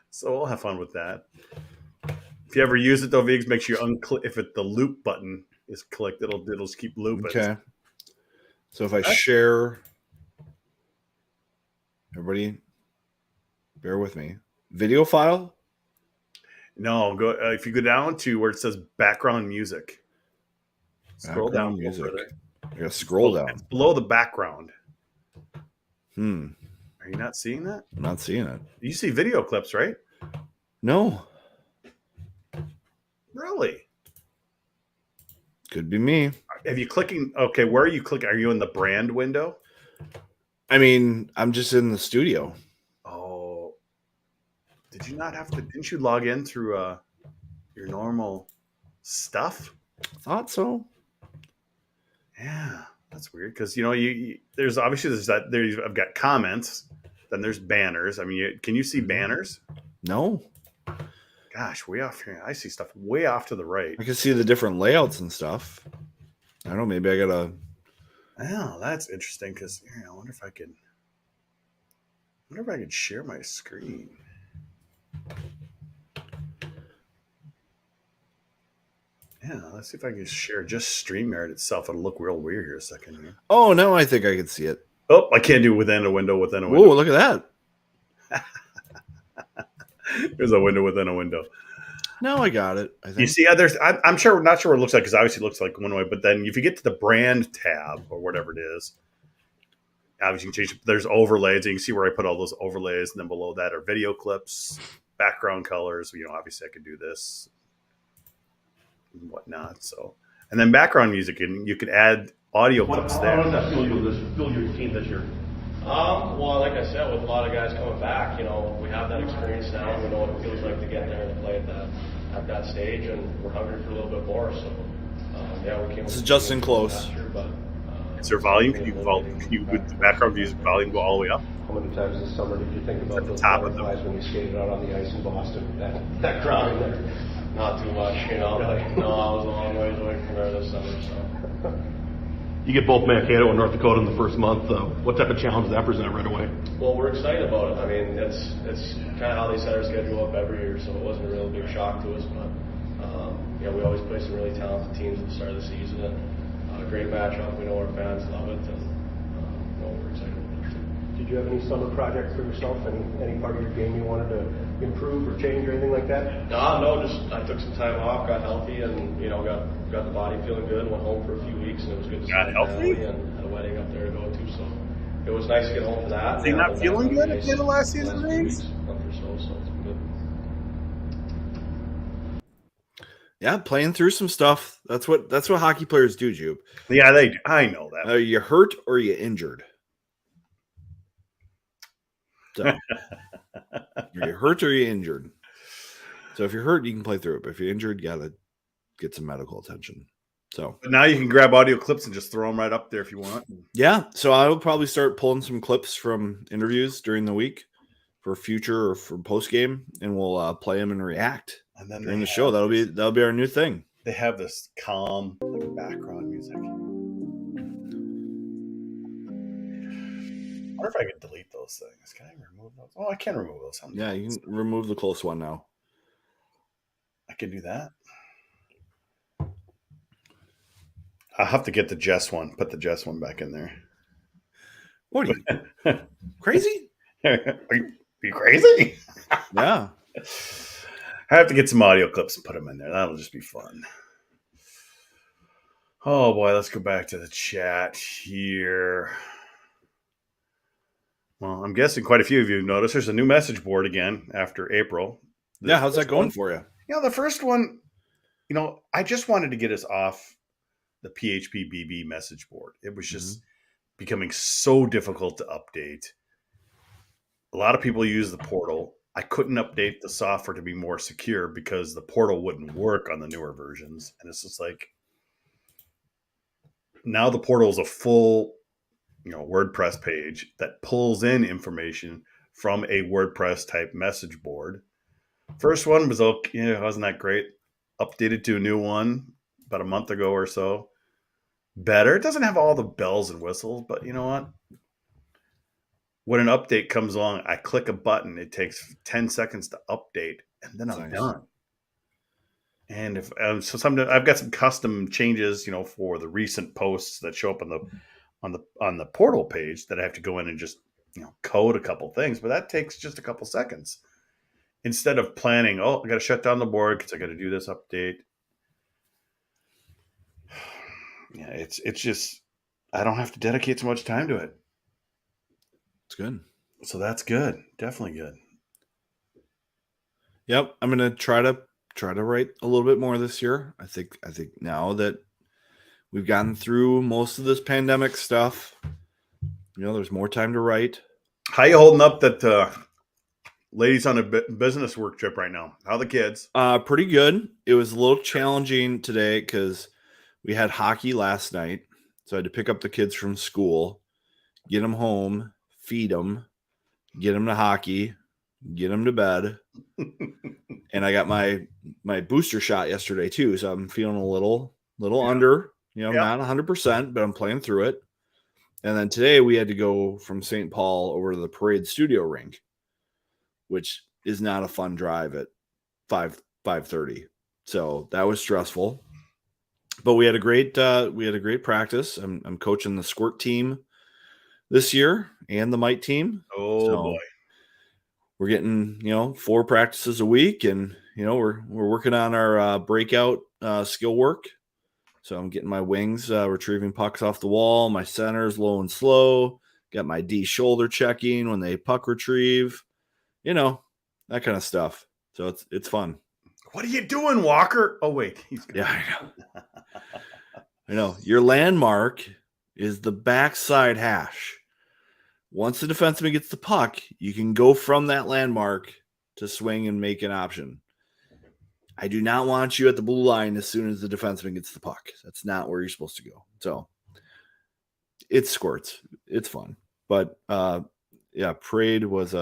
So we'll have fun with that. If you ever use it though, Viggs, make sure you if the loop button is clicked, it'll just keep looping. Okay. So if I share, everybody, bear with me. Video file? No, go if you go down to where it says background music. Scroll down music. I gotta scroll down. It's below the background. Are you not seeing that? I'm not seeing it. You see video clips, right? No. Really? Could be me. Have you clicking? Okay, where are you clicking? Are you in the brand window? I mean, I'm just in the studio. Oh, did you not have to? Didn't you log in through your normal stuff? I thought so. Yeah, that's weird because there's obviously I've got comments, then there's banners. I mean, can you see banners? No. Gosh, way off here. I see stuff way off to the right. I can see the different layouts and stuff. I don't know. Maybe I gotta. Oh, that's interesting because I wonder if I could share my screen. Yeah, let's see if I can share just StreamYard itself. It'll look real weird here a second here. Oh, no, I think I can see it. Oh, I can't do within a window. Whoa, look at that. There's a window within a window. No, I got it. I think. You see, I'm not sure what it looks like because obviously it looks like one way. But then if you get to the brand tab or whatever it is, obviously you can change. There's overlays. And you can see where I put all those overlays, and then below that are video clips, background colors. Obviously I could do this and whatnot. So, and then background music, and you could add audio clips there. How does that feel your team this year? Well, like I said, with a lot of guys coming back, we have that experience now. We know what it feels like to get there and play at that stage, and we're hungry for a little bit more. So, we came. This is Justin Close. Is there volume? Can you with the background music volume go all the way up? How many times this summer did you think about those top of guys when you skated out on the ice in Boston? That crowd in there. Not too much, No, I was a long ways away from there this summer. So. You get both Mankato and North Dakota in the first month. What type of challenge does that present right away? Well, we're excited about it. I mean, it's kind of how they set our schedule up every year, so it wasn't a real big shock to us. But we always play some really talented teams at the start of the season, and a great matchup. We know our fans love it, and we're excited about it too. Did you have any summer projects for yourself? Any part of your game you wanted to improve or change or anything like that? No, just I took some time off, got healthy, and got the body feeling good. Went home for a few weeks, and it was good to see my family and had a wedding up there to go to. So it was nice to get home for that. Is he not feeling good at the end of last season, Riggs? So it's been good. Yeah, playing through some stuff. That's what hockey players do, Jupe. Yeah, they do. I know that. Are you hurt or are you injured? So, are you hurt or are you injured? So if you're hurt, you can play through it. But if you're injured, you gotta get some medical attention. So but now you can grab audio clips and just throw them right up there if you want. Yeah, so I will probably start pulling some clips from interviews during the week for future or for post game, and we'll play them and react. And then during the show, that'll be our new thing. They have this calm background music. I wonder if I could delete those things. Can I remove those? Oh, I can remove those. Yeah, you can remove the close one now. I can do that. I'll have to get the Jess one. Put the Jess one back in there. What are you crazy? Are you crazy? Yeah. I have to get some audio clips and put them in there. That'll just be fun. Oh boy, let's go back to the chat here. Well, I'm guessing quite a few of you have noticed there's a new message board again after April. Yeah, how's that going for you? The first one, I just wanted to get us off the PHP BB message board. It was just becoming so difficult to update. A lot of people use the portal. I couldn't update the software to be more secure because the portal wouldn't work on the newer versions. And it's just like, now the portal is a full, WordPress page that pulls in information from a WordPress type message board. First one was okay, wasn't that great. Updated to a new one about a month ago or so. Better. It doesn't have all the bells and whistles, but you know what? When an update comes along, I click a button. It takes 10 seconds to update, and then I'm done. And if so, sometimes I've got some custom changes, for the recent posts that show up on the portal page that I have to go in and just code a couple things, but that takes just a couple seconds instead of planning. Oh, I got to shut down the board because I got to do this update. Yeah, it's just I don't have to dedicate so much time to it. It's good. So that's good. Definitely good. Yep, I'm gonna try to write a little bit more this year. I think now that we've gotten through most of this pandemic stuff, there's more time to write. How you holding up that ladies on a business work trip right now? How are the kids? Pretty good. It was a little challenging today because we had hockey last night, so I had to pick up the kids from school, get them home, feed them, get them to hockey, get them to bed. And I got my booster shot yesterday too, so I'm feeling a little under. Not 100%, but I'm playing through it. And then today we had to go from St. Paul over to the Parade Studio Rink, which is not a fun drive at 5:30. So that was stressful. But we had a great practice. I'm coaching the squirt team this year and the mite team. Oh boy. We're getting, 4 practices a week, and we're working on our breakout skill work. So I'm getting my wings, retrieving pucks off the wall, my centers low and slow, got my D shoulder checking when they puck retrieve, that kind of stuff. So it's fun. What are you doing, Walker? Oh wait, yeah, I know. I know. Your landmark is the backside hash. Once the defenseman gets the puck, you can go from that landmark to swing and make an option. I do not want you at the blue line as soon as the defenseman gets the puck. That's not where you're supposed to go. So it's squirts. It's fun. But Parade was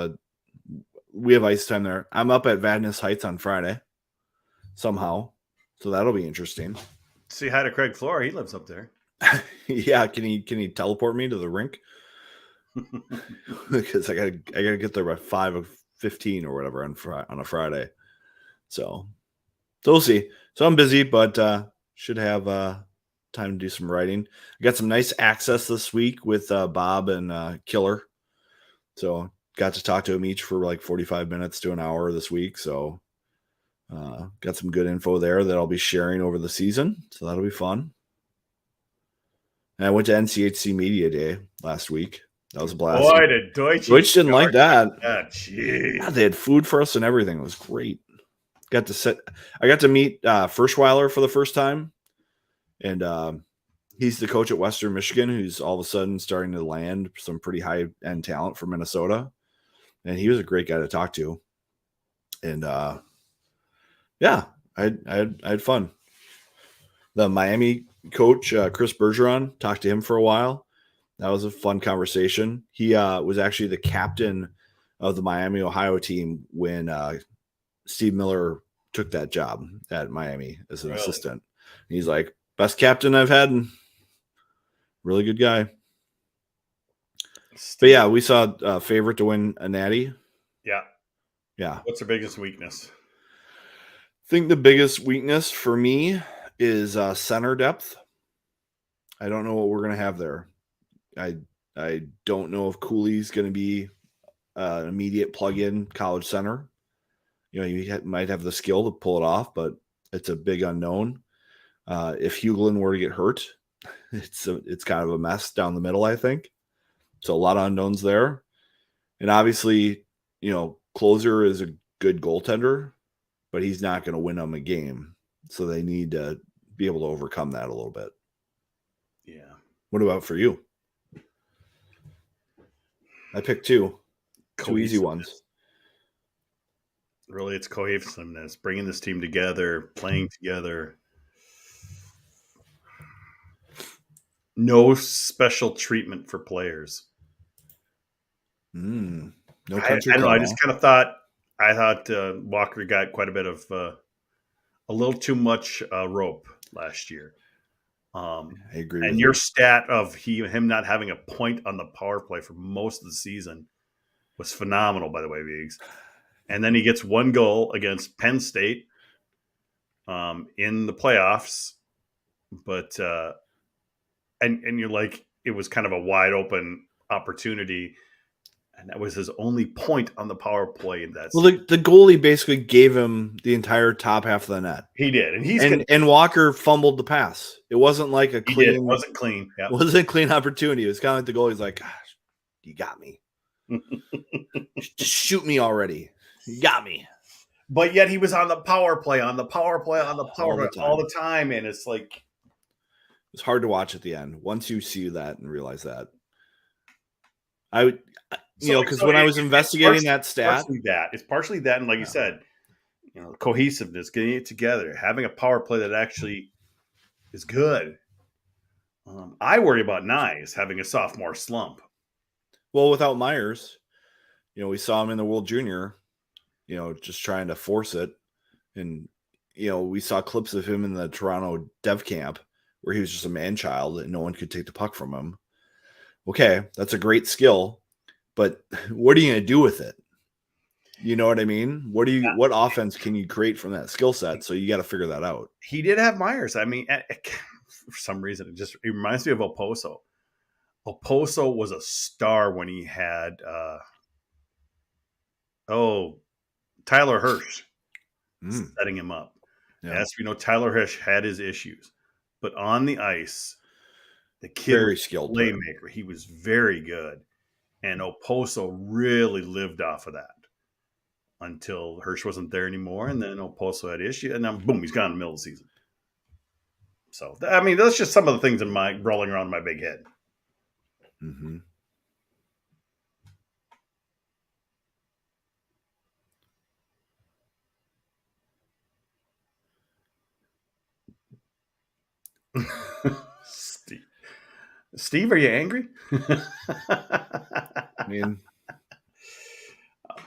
we have ice time there. I'm up at Vadnais Heights on Friday somehow. So that'll be interesting. Say hi to Craig Flora. He lives up there. Yeah. Can he teleport me to the rink? Because I gotta get there by 5:15 or whatever on a Friday. So we'll see. So I'm busy, but should have time to do some writing. I got some nice access this week with Bob and Killer. So got to talk to them each for like 45 minutes to an hour this week. So got some good info there that I'll be sharing over the season. So that'll be fun. And I went to NCHC Media Day last week. That was a blast. Boy, did Deutsch didn't like that. Jeez. They had food for us and everything. It was great. I got to meet Firschweiler for the first time. And he's the coach at Western Michigan, who's all of a sudden starting to land some pretty high-end talent from Minnesota. And he was a great guy to talk to. And I had fun. The Miami coach, Chris Bergeron, talked to him for a while. That was a fun conversation. He was actually the captain of the Miami, Ohio team when Steve Miller took that job at Miami as an assistant. And he's like, best captain I've had. Really good guy. But yeah, we saw a favorite to win a natty. Yeah. Yeah. What's their biggest weakness? I think the biggest weakness for me is center depth. I don't know what we're going to have there. I don't know if Cooley's going to be an immediate plug-in college center. You might have the skill to pull it off, but it's a big unknown. If Huglin were to get hurt, it's kind of a mess down the middle, I think. So a lot of unknowns there. And obviously, Closer is a good goaltender, but he's not going to win them a game. So they need to be able to overcome that a little bit. Yeah. What about for you? I picked two easy ones. Really, it's cohesiveness, bringing this team together, playing together. No special treatment for players. No country. I don't know. I just kind of thought. I thought Walker got quite a bit of a little too much rope last year. I agree. And your stat of him not having a point on the power play for most of the season was phenomenal, by the way, Viggs. And then he gets one goal against Penn State in the playoffs, but and you're like, it was kind of a wide open opportunity, and that was his only point on the power play. In that, well, the goalie basically gave him the entire top half of the net. He did, and Walker fumbled the pass. It wasn't like a clean. It wasn't clean. Yeah. It wasn't a clean opportunity. It was kind of like the goalie's like, "Gosh, you got me. Just shoot me already. You got me." But yet he was on the power play, all the time, and it's like it's hard to watch at the end once you see that and realize that. Because when I was investigating that stat, it's partially that, and like you said, cohesiveness, getting it together, having a power play that actually is good. I worry about Nyes having a sophomore slump. Well, without Myers, we saw him in the World Junior. just trying to force it. And, we saw clips of him in the Toronto dev camp where he was just a man-child and no one could take the puck from him. Okay, that's a great skill, but what are you going to do with it? You know what I mean? What offense can you create from that skill set? So you got to figure that out. He did have Myers. I mean, for some reason, it reminds me of Oposo. Oposo was a star when he had, Tyler Hirsch setting him up. Yeah. As we know, Tyler Hirsch had his issues, but on the ice, the kid Very was a skilled playmaker. He was very good, and Oposo really lived off of that until Hirsch wasn't there anymore, and then Oposo had issue, and then boom, he's gone in the middle of the season. So, I mean, that's just some of the things rolling around in my big head. Mm-hmm. Steve, are you angry? I mean,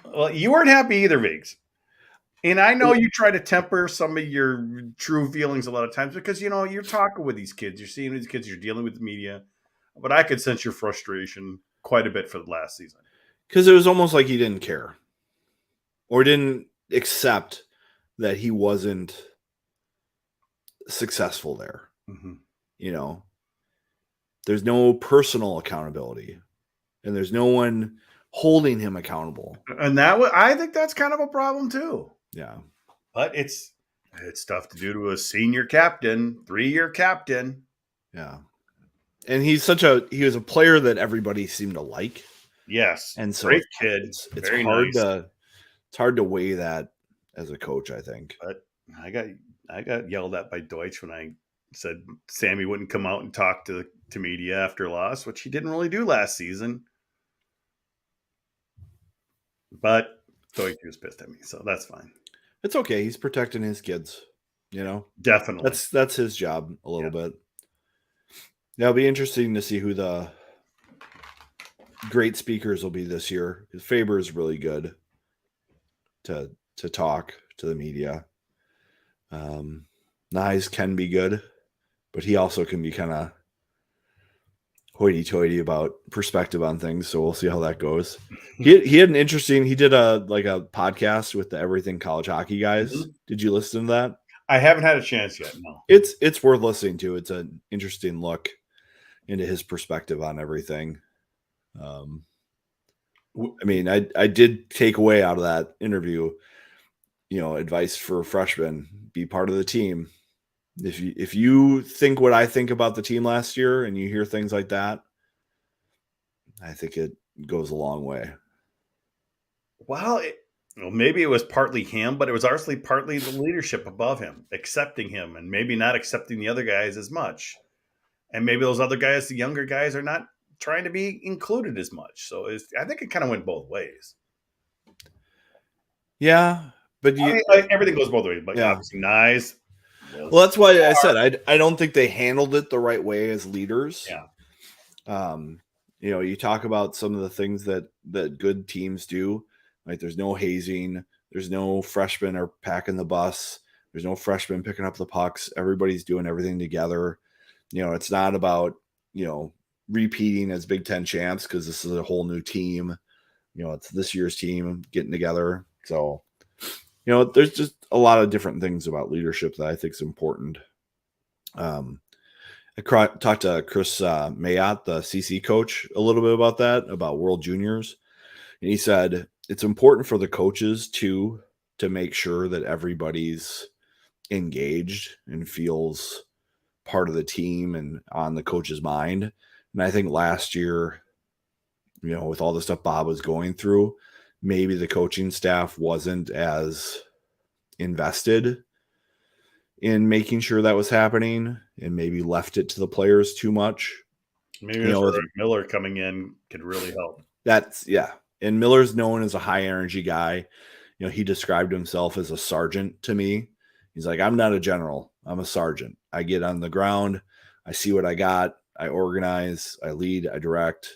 well, you weren't happy either, Viggs. And I know you try to temper some of your true feelings a lot of times because, you're talking with these kids. You're seeing these kids. You're dealing with the media. But I could sense your frustration quite a bit for the last season. Because it was almost like he didn't care or didn't accept that he wasn't successful there. Mm-hmm. There's no personal accountability and there's no one holding him accountable. And I think that's kind of a problem too. Yeah. But it's tough to do to a senior captain, 3-year captain. Yeah. And he was a player that everybody seemed to like. Yes. And so great kid. It's very hard nice. It's hard to weigh that as a coach, I think. But I got yelled at by Deutsch when I said Sammy wouldn't come out and talk to media after a loss, which he didn't really do last season. But Deutsch was pissed at me, so that's fine. It's okay. He's protecting his kids, Definitely. That's his job a little bit. Yeah, it'll be interesting to see who the great speakers will be this year. Faber is really good to talk to the media. Nyes can be good, but he also can be kind of hoity-toity about perspective on things. So we'll see how that goes. He had an interesting. He did a podcast with the Everything College Hockey guys. Mm-hmm. Did you listen to that? I haven't had a chance yet. No, it's worth listening to. It's an interesting look into his perspective on everything. I mean, I did take away out of that interview, advice for freshmen: be part of the team. If you think what I think about the team last year and you hear things like that, I think it goes a long way. Well, maybe it was partly him, but it was actually partly the leadership above him, accepting him and maybe not accepting the other guys as much. And maybe those other guys, the younger guys, are not trying to be included as much. So I think it kind of went both ways. Yeah, but everything goes both ways. But yeah, obviously, nice. Well, that's why I said I don't think they handled it the right way as leaders. Yeah. You talk about some of the things that good teams do. Like there's no hazing. There's no freshmen are packing the bus. There's no freshmen picking up the pucks. Everybody's doing everything together. It's not about, repeating as Big Ten champs because this is a whole new team. It's this year's team getting together. So, there's just a lot of different things about leadership that I think is important. I talked to Chris Mayotte, the CC coach, a little bit about that, about World Juniors. And he said it's important for the coaches to make sure that everybody's engaged and feels part of the team and on the coach's mind. And I think last year, with all the stuff Bob was going through, maybe the coaching staff wasn't as invested in making sure that was happening and maybe left it to the players too much. Maybe Miller coming in could really help. And Miller's known as a high energy guy. He described himself as a sergeant to me. He's like, I'm not a general. I'm a sergeant. I get on the ground. I see what I got. I organize, I lead, I direct.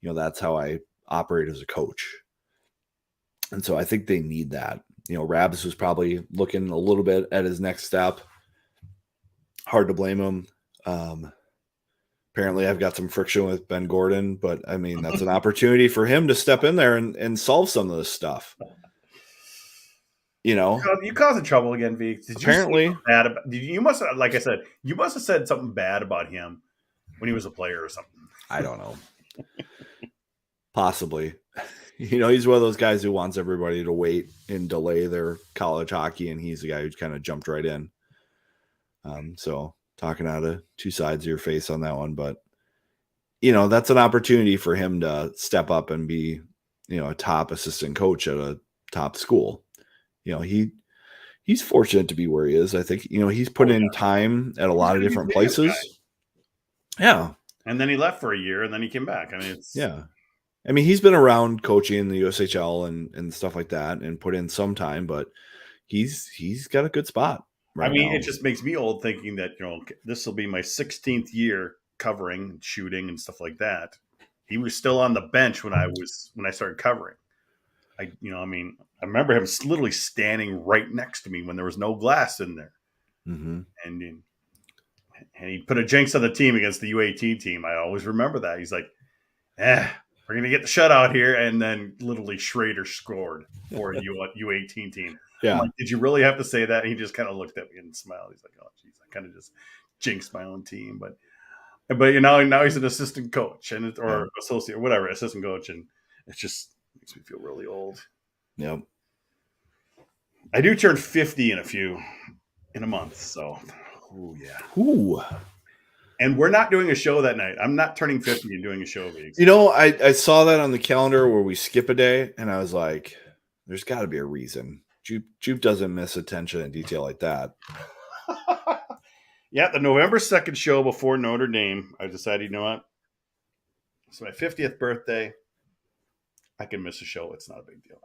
That's how I operate as a coach. And so I think they need that. Rabs was probably looking a little bit at his next step. Hard to blame him. Apparently I've got some friction with Ben Gordon, but I mean, that's an opportunity for him to step in there and solve some of this stuff. You causing trouble again, V. Apparently. You must have, like I said, you must have said something bad about him when he was a player or something. I don't know. Possibly. He's one of those guys who wants everybody to wait and delay their college hockey, and he's the guy who kind of jumped right in. So talking out of two sides of your face on that one, but that's an opportunity for him to step up and be, a top assistant coach at a top school. He's fortunate to be where he is. I think, he's put in time at a lot of different places. Yeah. And then he left for a year and then he came back. I mean, he's been around coaching in the USHL and stuff like that and put in some time, but he's got a good spot. Right now. It just makes me old thinking that, this will be my 16th year covering, shooting and stuff like that. He was still on the bench when I started covering. I remember him literally standing right next to me when there was no glass in there. Mm-hmm. And he put a jinx on the team against the U18 team. I always remember that. He's like, we're going to get the shutout here. And then literally Schrader scored for a U18 team. Yeah. Like, did you really have to say that? And he just kind of looked at me and smiled. He's like, oh, geez, I kind of just jinxed my own team. But now he's an assistant coach or associate, whatever, assistant coach. And it just makes me feel really old. Yep. I do turn 50 in a month. So, yeah. Ooh. And we're not doing a show that night. I'm not turning 50 and doing a show. I saw that on the calendar where we skip a day, and I was like, there's got to be a reason. Jupe doesn't miss attention and detail like that. Yeah, the November 2nd show before Notre Dame, I decided, you know what? It's my 50th birthday. I can miss a show. It's not a big deal.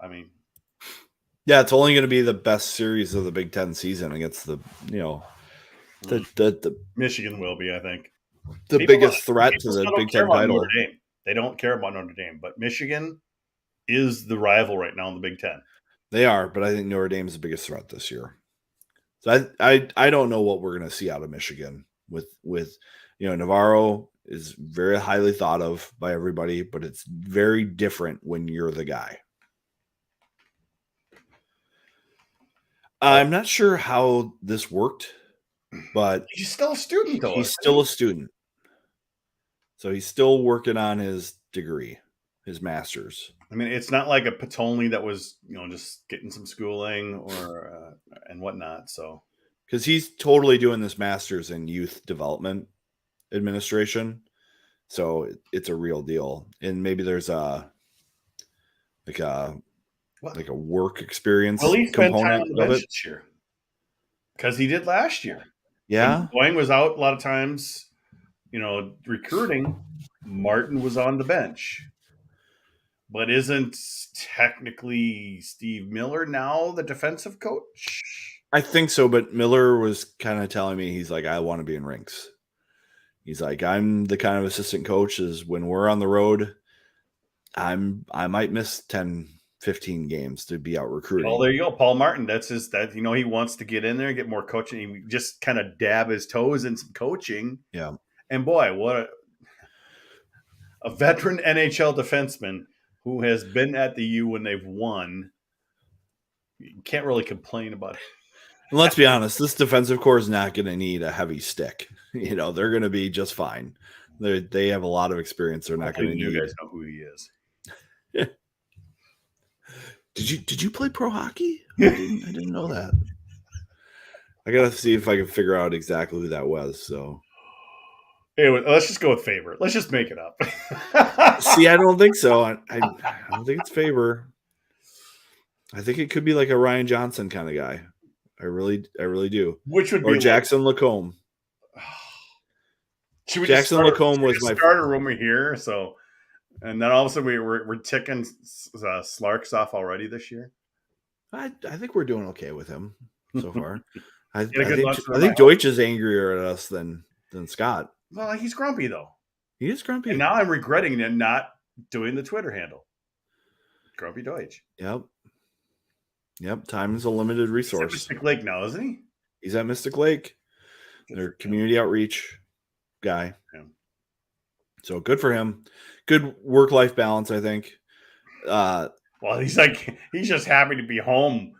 Yeah, it's only going to be the best series of the Big Ten season against the Michigan will be, I think. The biggest threat to the Big Ten title. They don't care about Notre Dame, but Michigan is the rival right now in the Big Ten. They are, but I think Notre Dame is the biggest threat this year. So I don't know what we're going to see out of Michigan with Navarro is very highly thought of by everybody, but it's very different when you're the guy. I'm not sure how this worked, but he's still a student, though. He's still a student. So he's still working on his degree, his master's. It's not like a Patolny that was, just getting some schooling or and whatnot. So, because he's totally doing this master's in youth development administration, so it's a real deal. And maybe there's a work experience component of it this year because he did last year. Yeah, Boeing was out a lot of times. Recruiting. Martin was on the bench. But isn't technically Steve Miller now the defensive coach? I think so, but Miller was kind of telling me, he's like, I want to be in rinks. He's like, I'm the kind of assistant coach is when we're on the road, I might miss 10, 15 games to be out recruiting. Oh, there you go. Paul Martin. That's he wants to get in there and get more coaching. He just kind of dab his toes in some coaching. Yeah. And boy, what a veteran NHL defenseman who has been at the U when they've won. You can't really complain about it. And let's be honest, this defensive core is not going to need a heavy stick. They're going to be just fine. They have a lot of experience. They're not going to need. You guys know who he is. Did you play pro hockey? I didn't know that. I got to see if I can figure out exactly who that was. So. Anyway, let's just go with Faber. Let's just make it up. See, I don't think so. I don't think it's Faber. I think it could be like a Ryan Johnson kind of guy. I really do. Which would be Jackson Lacombe. Jackson Lacombe was my starter rumor here. So, and then all of a sudden we're ticking Slarks off already this year. I think we're doing okay with him so far. I think Deutsch is angrier at us than Scott. Well, he's grumpy though. He is grumpy. And now I'm regretting not doing the Twitter handle. Grumpy Deutsch. Yep. Yep, time is a limited He's at resource. Mystic Lake now, isn't he? He's at Mystic Lake. Their community outreach guy. Yeah. So good for him. Good work-life balance, I think. Well, he's just happy to be home,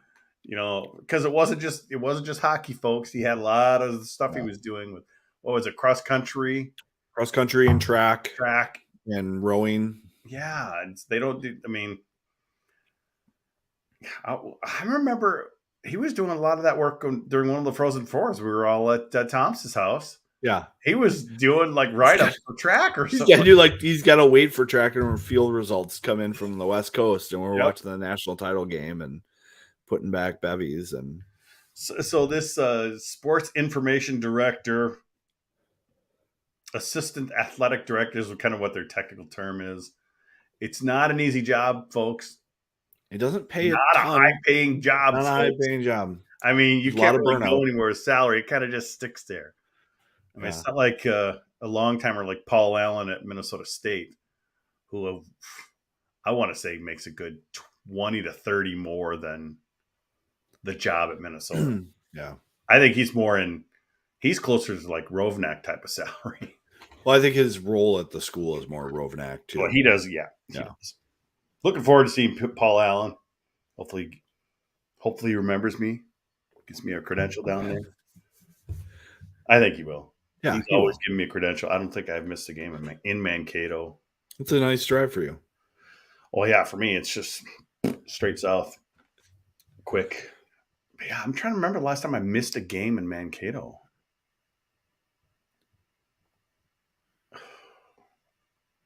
because it wasn't just hockey, folks. He had a lot of stuff he was doing with, what was it, cross country and track track. and rowing. Yeah, they don't do. I mean, I remember he was doing a lot of that work during one of the Frozen Fours. We were all at Thompson's house. Yeah, he was doing like write-ups for track or something. Yeah, he's got to wait for track and field results come in from the West Coast, and we're watching the national title game and putting back bevies. And so this sports information director, assistant athletic director is kind of what their technical term is. It's not an easy job, folks. It doesn't pay not a high-paying job. Not a high-paying job. I mean, you can't really go anywhere with salary. It kind of just sticks there. I mean, it's not like a long-timer like Paul Allen at Minnesota State, who I want to say makes a good 20 to 30 more than the job at Minnesota. Yeah. I think he's closer to like Rovnak type of salary. Well, I think his role at the school is more Rovnak too. Well, he does, yeah. He does. Looking forward to seeing Paul Allen. Hopefully he remembers me. Gets me a credential down there. I think he will. Yeah, he's always giving me a credential. I don't think I've missed a game in Mankato. It's a nice drive for you. Oh yeah, for me it's just straight south, quick. But yeah, I'm trying to remember the last time I missed a game in Mankato.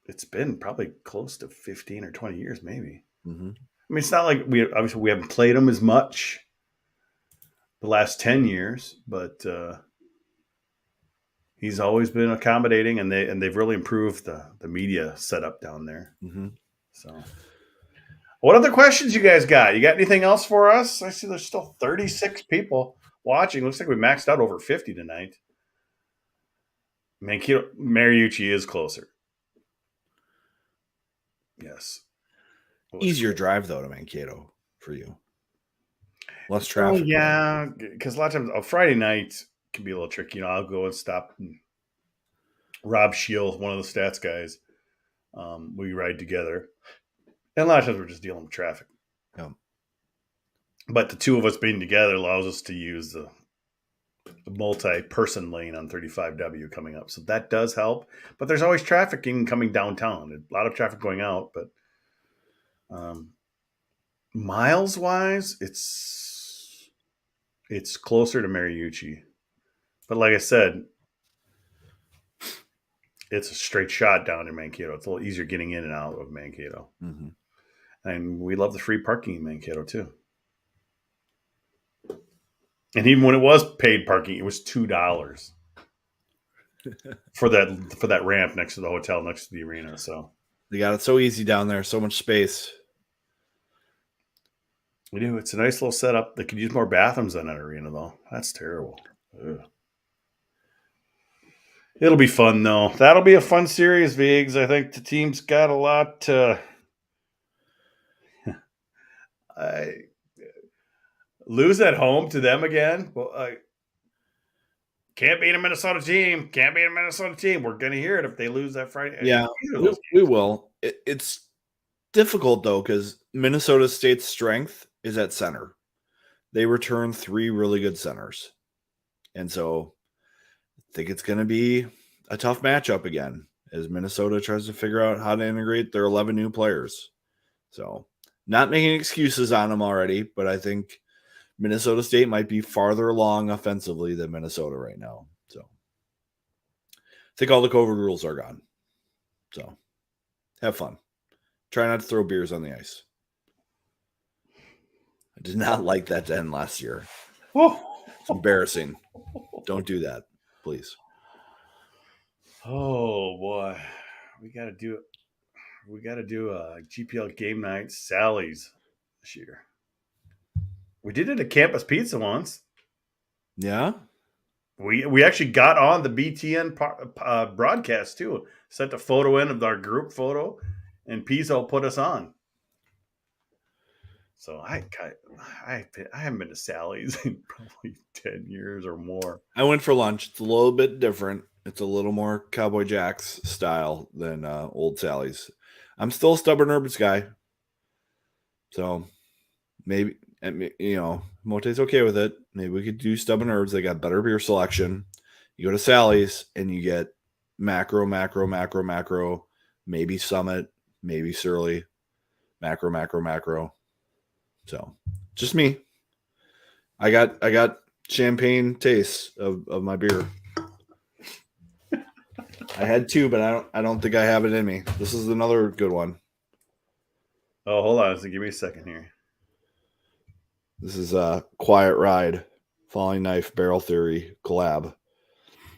It's been probably close to 15 or 20 years, maybe. Mm-hmm. I mean, it's not like we haven't played them as much the last 10 years, but he's always been accommodating, and they've really improved the media setup down there. Mm-hmm. So, what other questions you guys got? You got anything else for us? I see there's still 36 people watching. Looks like we maxed out over 50 tonight. Mankato, Mariucci is closer. Yes. Easier drive though to Mankato for you. Less traffic. Oh, yeah, because a lot of times on Friday night can be a little tricky. I'll go and stop Rob Shield, one of the stats guys. We ride together, and a lot of times we're just dealing with traffic. Yeah. But the two of us being together allows us to use the multi-person lane on 35W coming up. So that does help. But there's always traffic coming downtown. A lot of traffic going out. But miles-wise, it's closer to Mariucci. But like I said, it's a straight shot down in Mankato. It's a little easier getting in and out of Mankato. Mm-hmm. And we love the free parking in Mankato, too. And even when it was paid parking, it was $2 for that ramp next to the hotel, next to the arena. So they got it so easy down there, so much space. We do. It's a nice little setup. They could use more bathrooms in that arena, though. That's terrible. Ugh. It'll be fun, though. That'll be a fun series, Viggs. I think the team's got a lot. Lose at home to them again? Well, can't beat a Minnesota team. Can't beat a Minnesota team. We're going to hear it if they lose that Friday. Yeah, we will. It's difficult, though, because Minnesota State's strength is at center. They return 3 really good centers. And so I think it's going to be a tough matchup again as Minnesota tries to figure out how to integrate their 11 new players. So not making excuses on them already, but I think Minnesota State might be farther along offensively than Minnesota right now. So I think all the COVID rules are gone. So have fun. Try not to throw beers on the ice. I did not like that to end last year. It's embarrassing. Don't do that, please. Oh boy, we got to do a GPL game night Sally's this year. We did it at Campus Pizza once. Yeah, we actually got on the BTN broadcast too. Sent a photo in of our group photo, and Pizzo put us on. So I haven't been to Sally's in probably 10 years or more. I went for lunch. It's a little bit different. It's a little more Cowboy Jack's style than Old Sally's. I'm still a Stubborn Herbs guy. So maybe, Mote's okay with it. Maybe we could do Stubborn Herbs. They got better beer selection. You go to Sally's and you get macro, maybe Summit, maybe Surly, macro. So just me. I got champagne taste of my beer. I had two, but I don't think I have it in me. This is another good one. Oh, hold on. So give me a second here. This is a Quiet Ride, Falling Knife Barrel Theory collab.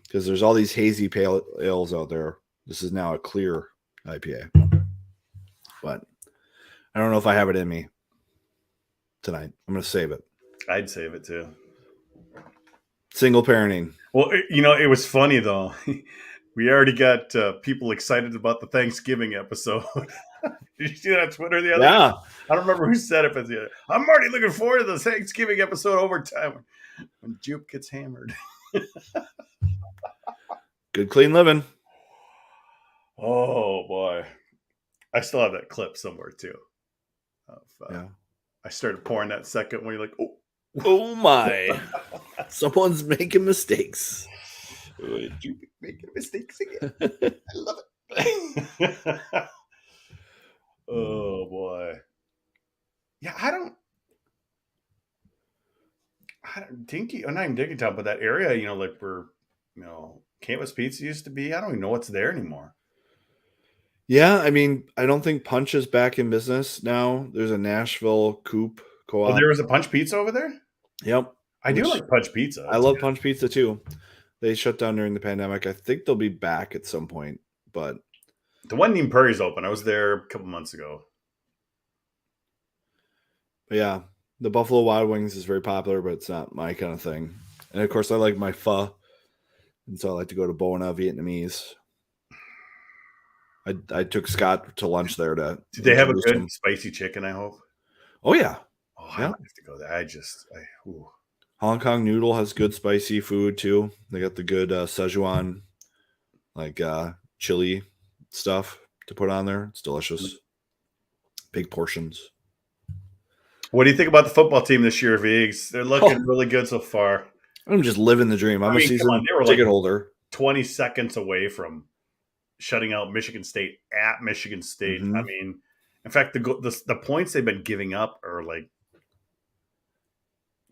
Because there's all these hazy pale ales out there. This is now a clear IPA. But I don't know if I have it in me tonight. I'm going to save it. I'd save it too. Single parenting. Well, it was funny though. We already got people excited about the Thanksgiving episode. Did you see that on Twitter the other day? Yeah. I don't remember who said it, but I'm already looking forward to the Thanksgiving episode overtime when Jupe gets hammered. Good clean living. Oh boy, I still have that clip somewhere too. Yeah. I started pouring that second when you're like, oh my, someone's making mistakes. Jupe making mistakes again. I love it. Oh boy. Yeah, I don't Dinky, not even Dinkytown, but that area, like where, Campus Pizza used to be. I don't even know what's there anymore. Yeah, I mean, I don't think Punch is back in business now. There's a Nashville Coop co-op. Oh, there was a Punch Pizza over there? Yep. I do like Punch Pizza. I love Punch Pizza too. They shut down during the pandemic. I think they'll be back at some point, but the one in Prairie's open. I was there a couple months ago. But yeah, the Buffalo Wild Wings is very popular, but it's not my kind of thing. And of course, I like my pho, and so I like to go to Bona Vietnamese. I took Scott to lunch there. Did they have a good spicy chicken? I hope. Oh yeah. Oh, I have to go there. Hong Kong Noodle has good spicy food too. They got the good Szechuan, like chili stuff to put on there. It's delicious. Big portions. What do you think about the football team this year, Viggs? They're looking really good so far. I'm just living the dream. I'm a season ticket holder. 20 seconds away from shutting out Michigan State at Michigan State. Mm-hmm. I mean, in fact, the points they've been giving up are like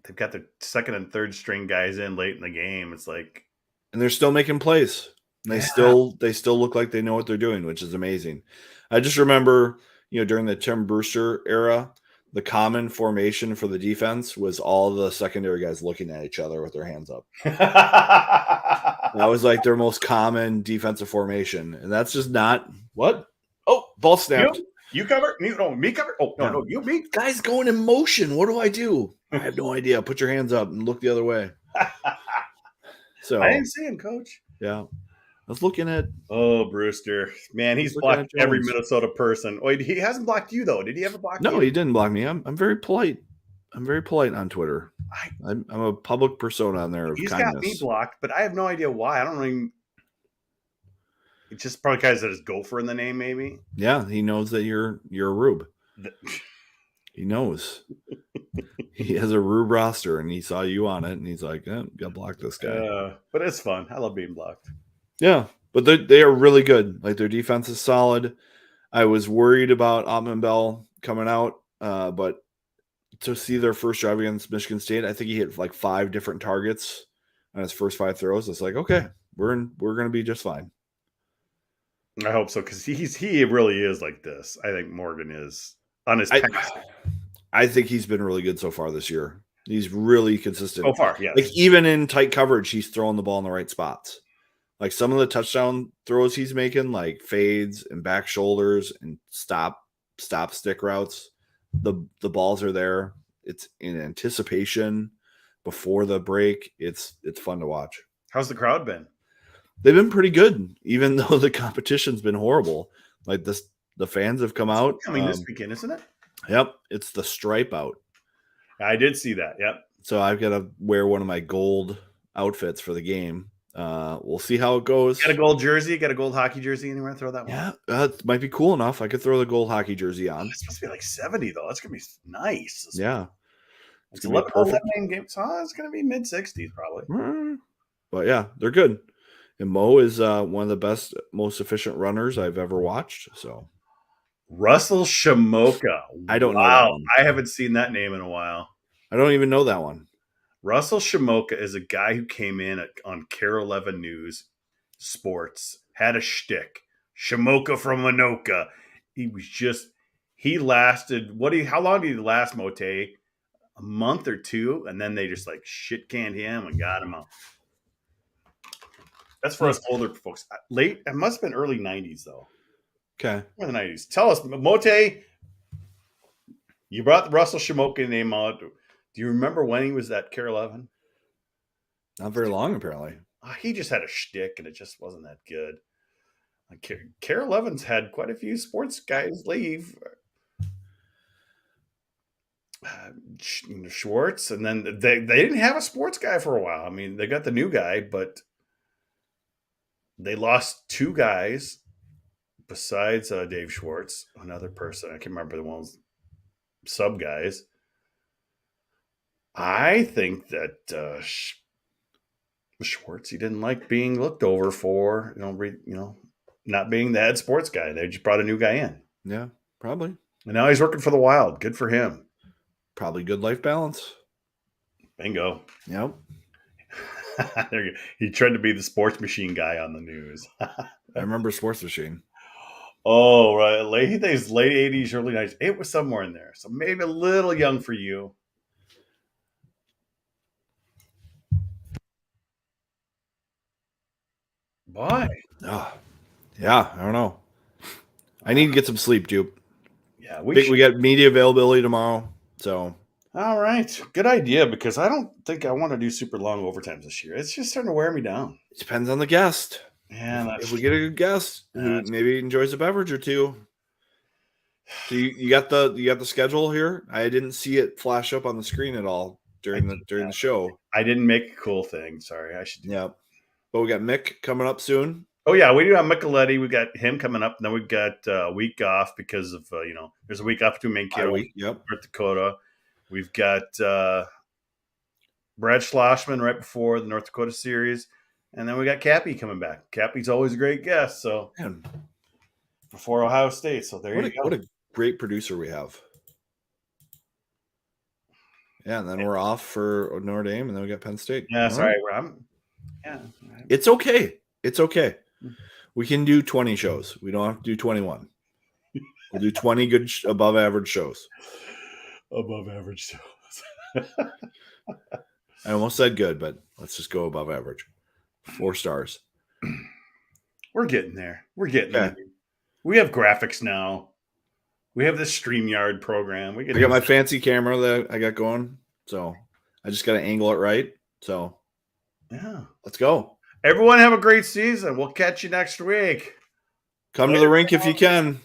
they've got the second and third string guys in late in the game. It's like, and they're still making plays. They still look like they know what they're doing, which is amazing. I just remember, during the Tim Brewster era, the common formation for the defense was all the secondary guys looking at each other with their hands up. That was like their most common defensive formation, and that's just not what. Oh, ball snapped. You cover? Me cover? Oh, no, you me. Guys going in motion. What do I do? I have no idea. Put your hands up and look the other way. So I didn't see him, Coach. Yeah. I was looking at Brewster. Man, he's blocked every Minnesota person. Wait, he hasn't blocked you though. Did he ever block you? No, he didn't block me. I'm very polite. I'm very polite on Twitter. I'm a public persona on there of he's kindness. Got me blocked, but I have no idea why. I don't even. It's just probably guys that has Gopher in the name, maybe. Yeah, he knows that you're a Rube. He knows. He has a Rube roster, and he saw you on it, and he's like, "Got block this guy." But it's fun. I love being blocked. Yeah, but they are really good. Like their defense is solid. I was worried about Ottman Bell coming out, but to see their first drive against Michigan State, I think he hit like 5 different targets on his first 5 throws. It's like, okay, we're going to be just fine. I hope so, because he really is like this. I think Morgan is on his pace. I think he's been really good so far this year. He's really consistent. So far, yes. Like even in tight coverage, he's throwing the ball in the right spots. Like some of the touchdown throws he's making, like fades and back shoulders and stop stick routes. The balls are there. It's in anticipation before the break. It's fun to watch. How's the crowd been? They've been pretty good, even though the competition's been horrible. Like the fans have come out. I mean, this weekend, isn't it? Yep, it's the stripe out. I did see that. Yep. So I've got to wear one of my gold outfits for the game. We'll see how it goes. Got a gold jersey? Got a gold hockey jersey anywhere? Throw that one. Yeah, it might be cool enough. I could throw the gold hockey jersey on. It's supposed to be like 70 though. That's gonna be nice. Yeah, It's gonna be 11 perfect. game. So it's gonna be mid 60s probably. But yeah, they're good. And Mo is one of the best, most efficient runners I've ever watched. So Russell Shamoka. I don't know that one. I haven't seen that name in a while. I don't even know that one. Russell Shamoka is a guy who came in on Care 11 News Sports, had a shtick. Shamoka from Anoka. He lasted, how long did he last, Mote? A month or two, and then they just like shit canned him and got him out. That's for us older folks. It must have been early 90s though. Okay. In the 90s. Tell us, Mote, you brought the Russell Shamoka name out. Do you remember when he was at Care 11? Not very long, apparently. He just had a shtick, and it just wasn't that good. Care 11's had quite a few sports guys leave. Schwartz, and then they didn't have a sports guy for a while. I mean, they got the new guy, but they lost two guys besides Dave Schwartz, another person. I can't remember the ones sub guys. I think that Schwartz, he didn't like being looked over for, not being the head sports guy. They just brought a new guy in. Yeah, probably. And now he's working for the Wild. Good for him. Probably good life balance. Bingo. Yep. He tried to be the sports machine guy on the news. I remember Sports Machine. Oh, right. Late 80s, early 90s. It was somewhere in there. So maybe a little young for you. Why? Oh, yeah, I don't know. I need to get some sleep, Jupe. Yeah, we got media availability tomorrow. So, all right, good idea, because I don't think I want to do super long overtimes this year. It's just starting to wear me down. It depends on the guest. Yeah, if we get a good guest who maybe enjoys a beverage or two. So you got the schedule here? I didn't see it flash up on the screen at all during the show. I didn't make a cool thing. Sorry, I should. Yeah, but we got Mick coming up soon. Oh yeah, we do have Micheletti. We got him coming up. And then we've got a week off because of there's a week off between Mankato, Yep, North Dakota. We've got Brad Schlossman right before the North Dakota series, and then we got Cappy coming back. Cappy's always a great guest. So before Ohio State. So there you go. What a great producer we have. Yeah, and then we're off for Notre Dame, and then we got Penn State. Yeah, sorry. It's okay. It's okay. We can do 20 shows. We don't have to do 21. We'll do 20 good above average shows. Above average shows. I almost said good, but let's just go above average. 4 stars. We're getting there. We're getting there. We have graphics now. We have this StreamYard program. I got my fancy camera that I got going, so I just got to angle it right. So yeah, let's go. Everyone have a great season. We'll catch you next week. Come to the rink if you can.